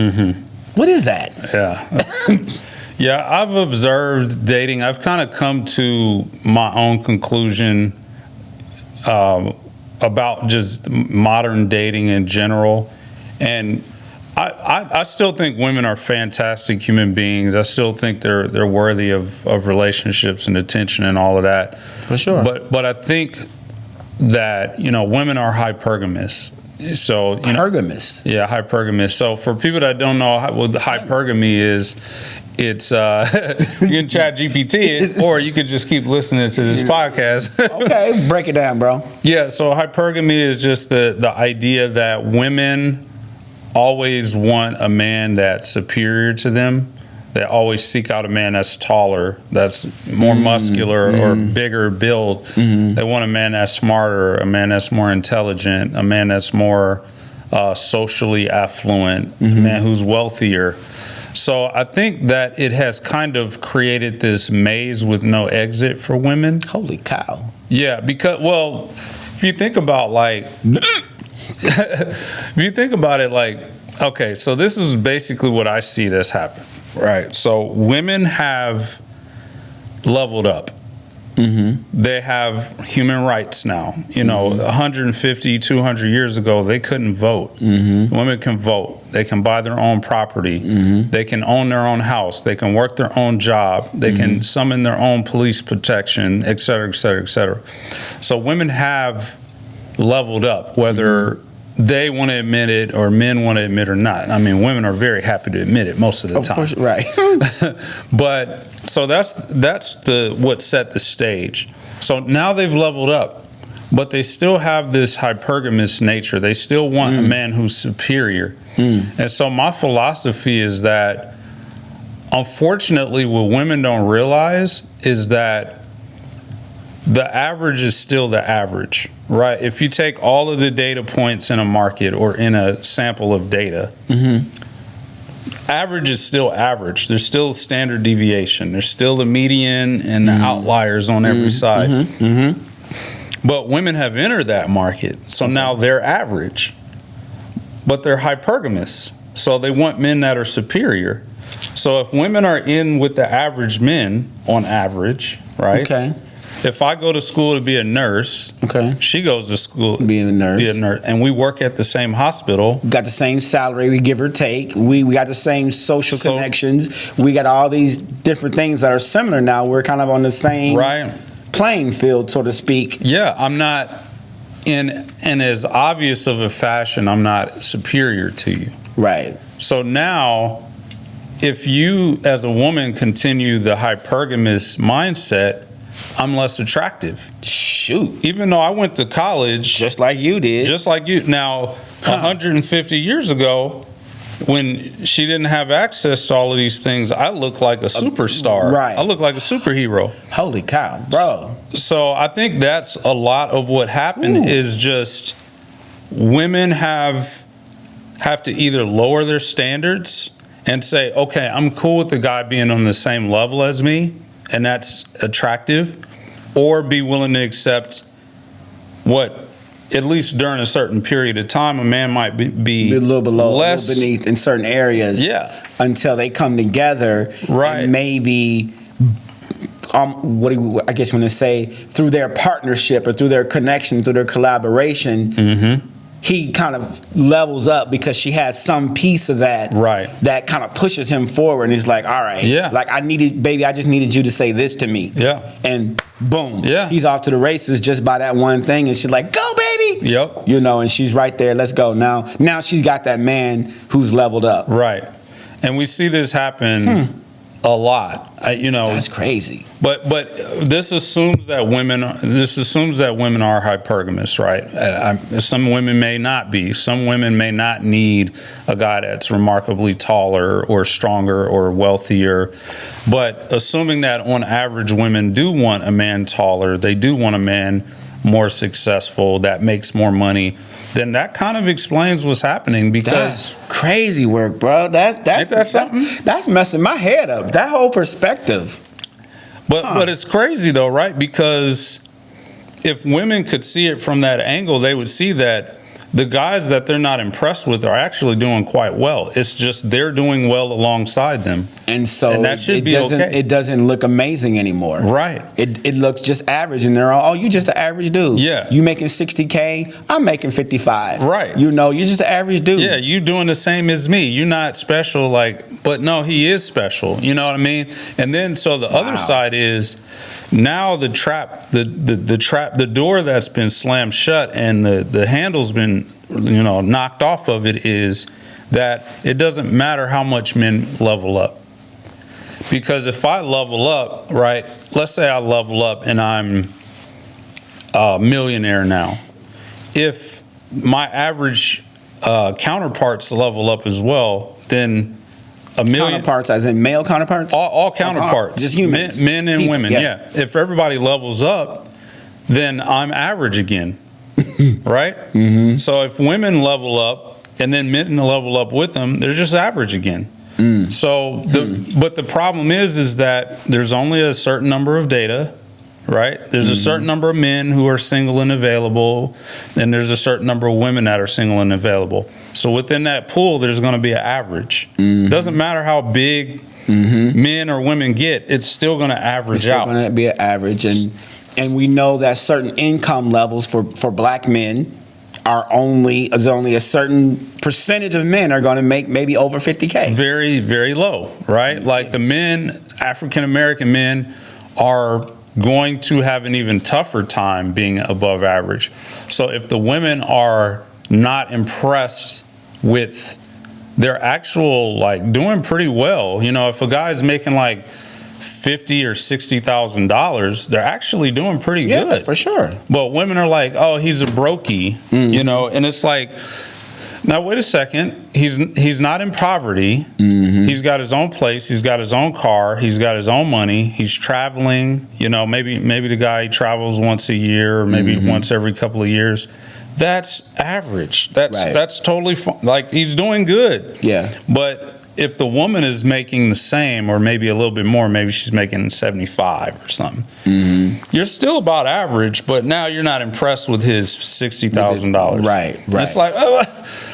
What is that? Yeah, I've observed dating. I've kind of come to my own conclusion about just modern dating in general, and I still think women are fantastic human beings. I still think they're worthy of relationships and attention and all of that. For sure. But I think that, you know, women are hypergamous. So hypergamous. Hypergamous. So for people that don't know what hypergamy is, it's you can chat GPT it, or you could just keep listening to this podcast. Okay, break it down, bro. Yeah, so hypergamy is just the idea that women always want a man that's superior to them. They always seek out a man that's taller, that's more muscular or bigger build. They want a man that's smarter, a man that's more intelligent, a man that's more socially affluent, a man who's wealthier. So I think that it has kind of created this maze with no exit for women. Holy cow. Yeah, because, well, if you think about if you think about it, like, okay, so this is basically what I see that's happened, right? So women have leveled up. They have human rights now. You know, 150, 200 years ago, they couldn't vote. Women can vote. They can buy their own property. They can own their own house. They can work their own job. They can summon their own police protection, et cetera, et cetera, et cetera. So women have leveled up, whether they want to admit it or men want to admit or not. I mean, women are very happy to admit it most of the time. Course, right. But so that's what set the stage. So now they've leveled up, but they still have this hypergamous nature. They still want a man who's superior. And so my philosophy is that, unfortunately, what women don't realize is that the average is still the average, right? If you take all of the data points in a market or in a sample of data, average is still average. There's still standard deviation. There's still the median and the outliers on every side. But women have entered that market, so now they're average, but they're hypergamous. So they want men that are superior. So if women are in with the average men on average, right? Okay. If I go to school to be a nurse, she goes to school being a nurse, and we work at the same hospital. We got the same salary, we give or take. We got the same social connections. We got all these different things that are similar now. We're kind of on the same playing field, so to speak. Yeah, I'm not in as obvious of a fashion. I'm not superior to you. Right. So now, if you as a woman continue the hypergamous mindset, I'm less attractive. Shoot. Even though I went to college. Just like you did. Just like you. Now, 150 years ago, when she didn't have access to all of these things, I looked like a superstar. Right. I looked like a superhero. Holy cow, bro. So I think that's a lot of what happened is just women have to either lower their standards and say, okay, I'm cool with the guy being on the same level as me, and that's attractive, or be willing to accept what at least during a certain period of time, a man might be a little below, less, a little beneath in certain areas. Yeah. Until they come together. Right. And maybe, what do you, I guess you want to say, through their partnership or through their connection, through their collaboration, he kind of levels up because she has some piece of that. Right. That kind of pushes him forward, and he's like, all right. Yeah. Like, I just needed you to say this to me. Yeah. And boom. Yeah. He's off to the races just by that one thing, and she's like, go, baby. Yep. You know, and she's right there. Let's go. Now she's got that man who's leveled up. Right. And we see this happen a lot. That's crazy. But this assumes that women are hypergamous, right? Some women may not be. Some women may not need a guy that's remarkably taller or stronger or wealthier. But assuming that on average women do want a man taller, they do want a man more successful, that makes more money, then that kind of explains what's happening, because that's crazy work, bro. That's something? That's messing my head up. That whole perspective. But it's crazy though, right? Because if women could see it from that angle, they would see that the guys that they're not impressed with are actually doing quite well. It's just they're doing well alongside them. And so that should be okay. It doesn't look amazing anymore. Right. It looks just average, and they're all, you just an average dude. Yeah. You making $60K, I'm making 55. Right. You're just an average dude. Yeah, you doing the same as me. You're not special, but no, he is special. You know what I mean? And then so the other side is now the trap, the door that's been slammed shut and the handle's been knocked off of it, is that it doesn't matter how much men level up. Because if I level up, right, let's say I level up and I'm a millionaire now. If my average counterparts level up as well, then a million counterparts, as in male counterparts? All counterparts. Just humans. Men and People, women, yeah. If everybody levels up, then I'm average again. Right? Mm-hmm. So if women level up and then men level up with them, they're just average again. So, but the problem is that there's only a certain number of data, right? There's a certain number of men who are single and available, and there's a certain number of women that are single and available. So within that pool, there's going to be an average. Doesn't matter how big men or women get, it's still going to average out. It's still going to be an average, and we know that certain income levels for black men are only a certain percentage of men are going to make maybe over 50K. Very, very low, right? Like the men, African American men, are going to have an even tougher time being above average. So if the women are not impressed with their actual, doing pretty well, if a guy's making $50,000 or $60,000, they're actually doing pretty good. Yeah, for sure. But women are like, oh, he's a brokey, and it's like, now wait a second, he's not in poverty. He's got his own place, he's got his own car, he's got his own money, he's traveling, maybe the guy travels once a year or maybe once every couple of years. That's average. That's totally fine. He's doing good. Yeah. But if the woman is making the same or maybe a little bit more, maybe she's making 75 or something, you're still about average, but now you're not impressed with his $60,000. Right. It's like,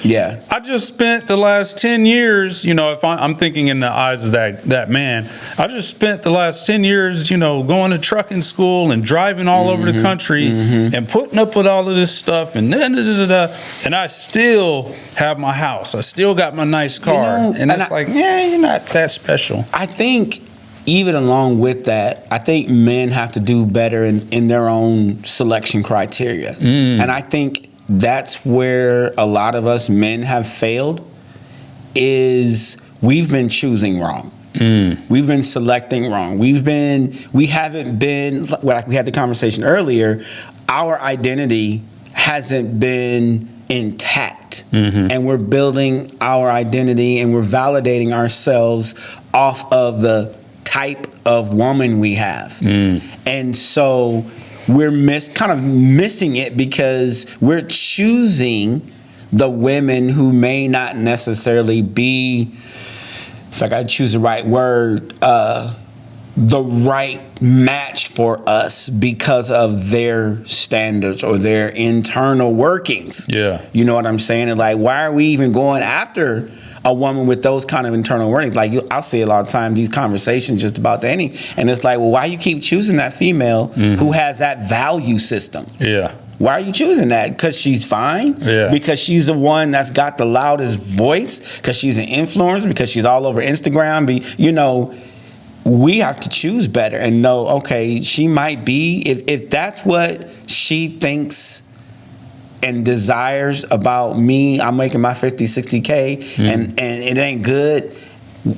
yeah, I just spent the last 10 years, if I'm thinking in the eyes of that man, I just spent the last 10 years, going to trucking school and driving all over the country and putting up with all of this stuff and and I still have my house. I still got my nice car. And it's you're not that special. I think even along with that, I think men have to do better in their own selection criteria. And I think that's where a lot of us men have failed, is we've been choosing wrong. We've been selecting wrong. We haven't been, like we had the conversation earlier, our identity hasn't been intact. And we're building our identity and we're validating ourselves off of the type of woman we have. And so we're kind of missing it because we're choosing the women who may not necessarily be, if I got to choose the right word, the right match for us because of their standards or their internal workings. Yeah. You know what I'm saying? And like, why are we even going after a woman with those kind of internal workings? Like, I'll see a lot of times these conversations just about dating, and it's like, well, why you keep choosing that female who has that value system? Yeah. Why are you choosing that? Because she's fine? Yeah. Because she's the one that's got the loudest voice? Because she's an influencer? Because she's all over Instagram? We have to choose better and know, okay, she might be, if that's what she thinks and desires about me, I'm making my 50, 60K and it ain't good,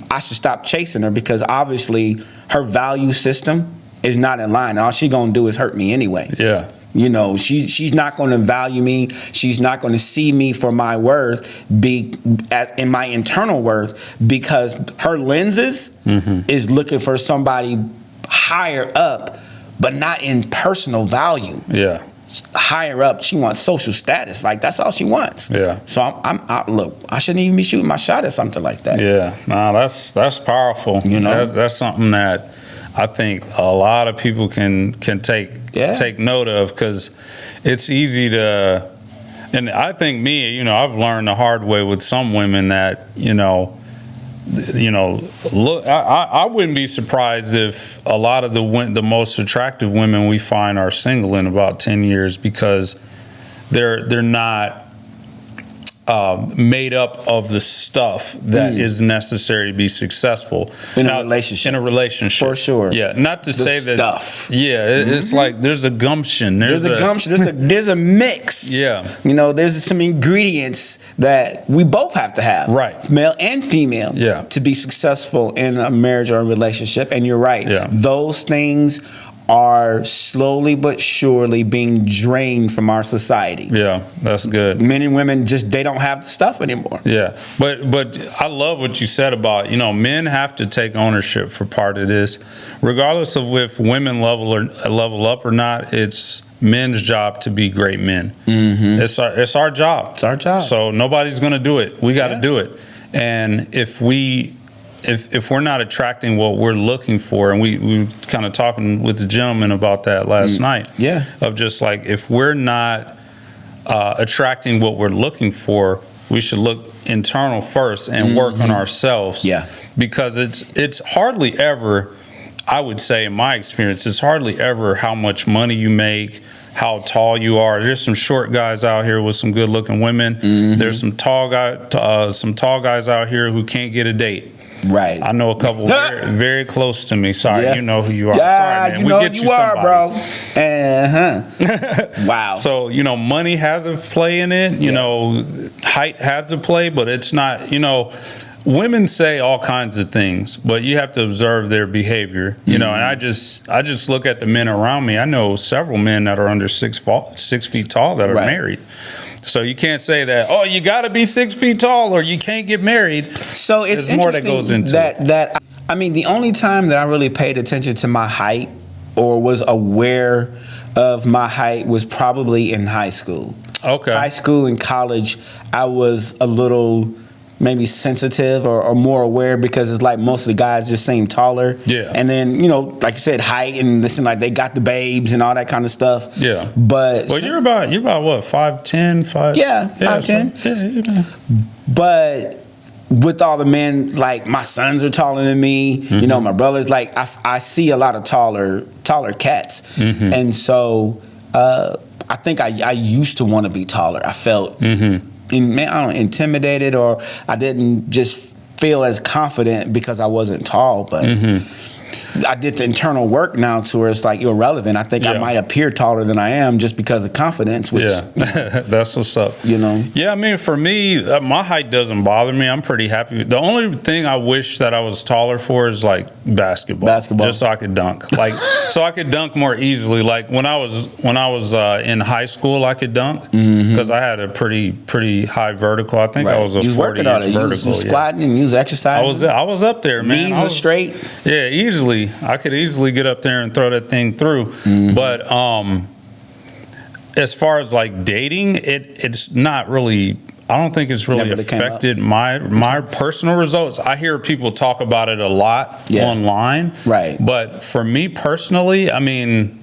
I should stop chasing her, because obviously her value system is not in line. All she gonna do is hurt me anyway. Yeah. You know, she's not going to value me. She's not going to see me for my worth, in my internal worth, because her lenses is looking for somebody higher up, but not in personal value. Yeah. Higher up, she wants social status. Like, that's all she wants. Yeah. So look, I shouldn't even be shooting my shot at something like that. Yeah. No, that's powerful. You know, that's something that I think a lot of people can take note of, because it's easy to, and I think I've learned the hard way with some women that, look, I wouldn't be surprised if a lot of the most attractive women we find are single in about 10 years, because they're not made up of the stuff that is necessary to be successful in a relationship. For sure. Yeah, not to say that stuff. Yeah, it's like there's a gumption. There's a mix. Yeah. There's some ingredients that we both have to have. Right. Male and female. Yeah. To be successful in a marriage or a relationship. And you're right. Yeah. Those things are slowly but surely being drained from our society. Yeah, that's good. Men and women they don't have the stuff anymore. Yeah, but I love what you said about, men have to take ownership for part of this, regardless of if women level up or not. It's men's job to be great men. It's our job. It's our job. So nobody's going to do it. We got to do it. And if we're not attracting what we're looking for, and we kind of talking with the gentleman about that last night, of just like, if we're not attracting what we're looking for, we should look internal first and work on ourselves. Yeah, because it's hardly ever, I would say in my experience, it's hardly ever how much money you make, how tall you are. There's some short guys out here with some good looking women. There's some tall guys out here who can't get a date. Right. I know a couple very, very close to me. Sorry, you know who you are. Sorry, man. We get you somebody. Bro. Wow. So, money has a play in it. Height has a play, but it's not, women say all kinds of things, but you have to observe their behavior, and I just look at the men around me. I know several men that are under 6 feet tall that are married. So you can't say that, you got to be 6 feet tall or you can't get married. So it's There's more that goes into that. I mean, the only time that I really paid attention to my height or was aware of my height was probably in high school. Okay. High school and college, I was a little maybe sensitive or more aware, because it's like most of the guys just seem taller. Yeah. And then, like you said, height and listen, like they got the babes and all that kind of stuff. Yeah. But you're about what, 5'10", Yeah, 5'10". But with all the men, like my sons are taller than me, my brothers, like I see a lot of taller cats. And so I think I used to want to be taller. I felt intimidated, or I didn't just feel as confident because I wasn't tall. But I did the internal work now to where it's like irrelevant. I think I might appear taller than I am just because of confidence. Which, that's what's up. Yeah, I mean, for me, my height doesn't bother me. I'm pretty happy. The only thing I wish that I was taller for is like basketball, just so I could dunk, like so I could dunk more easily. Like when I was in high school, I could dunk because I had a pretty high vertical. I think I was a 40-inch vertical. You was squatting and you was exercising. I was up there, man. Knees were straight. Yeah, easily. I could easily get up there and throw that thing through. But as far as like dating, it's not really I don't think it's really affected my personal results. I hear people talk about it a lot online. Right. But for me personally, I mean,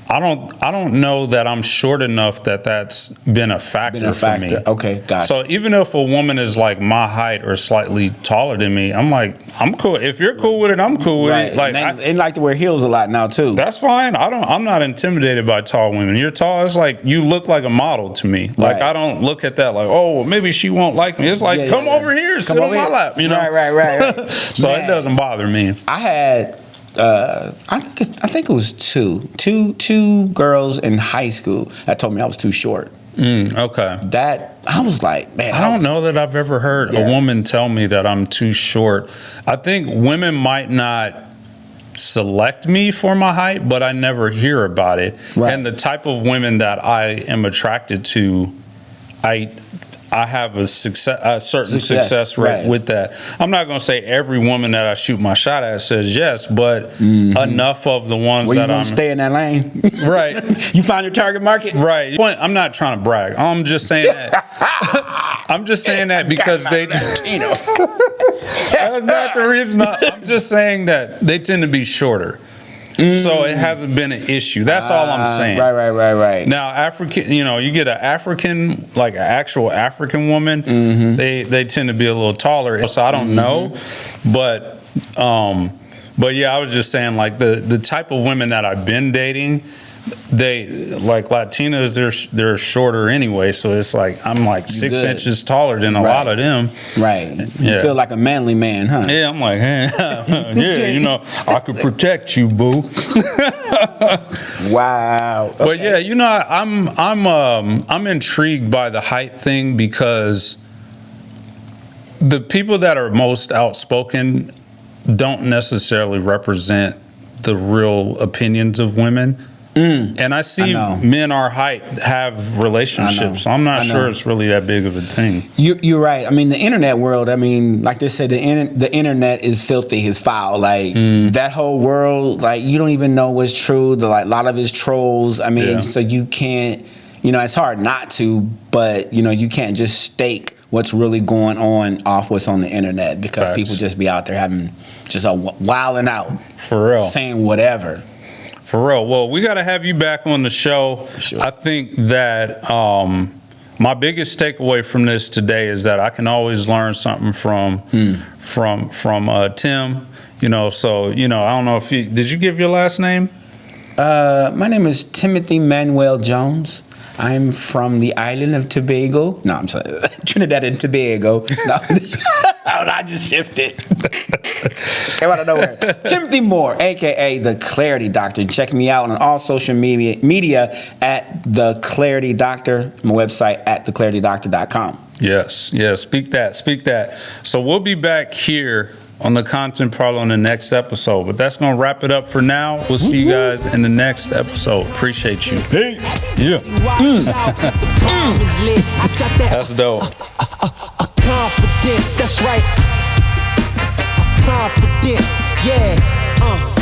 I don't know that I'm short enough that that's been a factor for me. Okay, gotcha. So even if a woman is like my height or slightly taller than me, I'm like, I'm cool. If you're cool with it, I'm cool with it. Like, they like to wear heels a lot now too. That's fine. I'm not intimidated by tall women. You're tall. It's like you look like a model to me. Like I don't look at that like, oh, well, maybe she won't like me. It's like, come over here, sit on my lap. You know, right. So it doesn't bother me. I had. I think it was two girls in high school that told me I was too short. Okay. That I was like, man. I don't know that I've ever heard a woman tell me that I'm too short. I think women might not select me for my height, but I never hear about it. Right. And the type of women that I am attracted to, I have a certain success rate with that. I'm not going to say every woman that I shoot my shot at says yes, but enough of the ones that I'm stay in that lane. Right. You found your target market. Right. I'm not trying to brag. I'm just saying that. I'm just saying that because they. That's not the reason. I'm just saying that they tend to be shorter. So it hasn't been an issue. That's all I'm saying. Right. Now, African, you get an African, like an actual African woman, they tend to be a little taller. So I don't know, but yeah, I was just saying like the type of women that I've been dating, they like Latinas, they're shorter anyway. So it's like I'm like 6 inches taller than a lot of them. Right. You feel like a manly man, huh? Yeah, I'm like, hey, I could protect you, boo. Wow. Okay. But yeah, I'm intrigued by the height thing because the people that are most outspoken don't necessarily represent the real opinions of women. And I see men our height have relationships, so I'm not sure it's really that big of a thing. You're right. I mean, the internet world, I mean, like they said, the internet is filthy, is foul. Like, that whole world, like, you don't even know what's true. A lot of it's trolls. I mean, so you can't, it's hard not to, but, you can't just stake what's really going on off what's on the internet because people just be out there having just wilding out. For real. Saying whatever. For real. Well, we got to have you back on the show. Sure. I think that my biggest takeaway from this today is that I can always learn something from Tim. So I don't know if did you give your last name? My name is Timothy Manuel Jones. I'm from the island of Tobago. No, I'm sorry, Trinidad and Tobago. No. I just shifted. Came out of nowhere. Timothy Moore, a.k.a. The Clarity Doctor. Check me out on all social media at The Clarity Doctor. My website at theclaritydoctor.com. Yes. Speak that. So we'll be back here on the Content Parlor on the next episode. But that's going to wrap it up for now. We'll see you guys in the next episode. Appreciate you. Peace. Yeah. That's dope. Confidence, that's right. Confidence, yeah.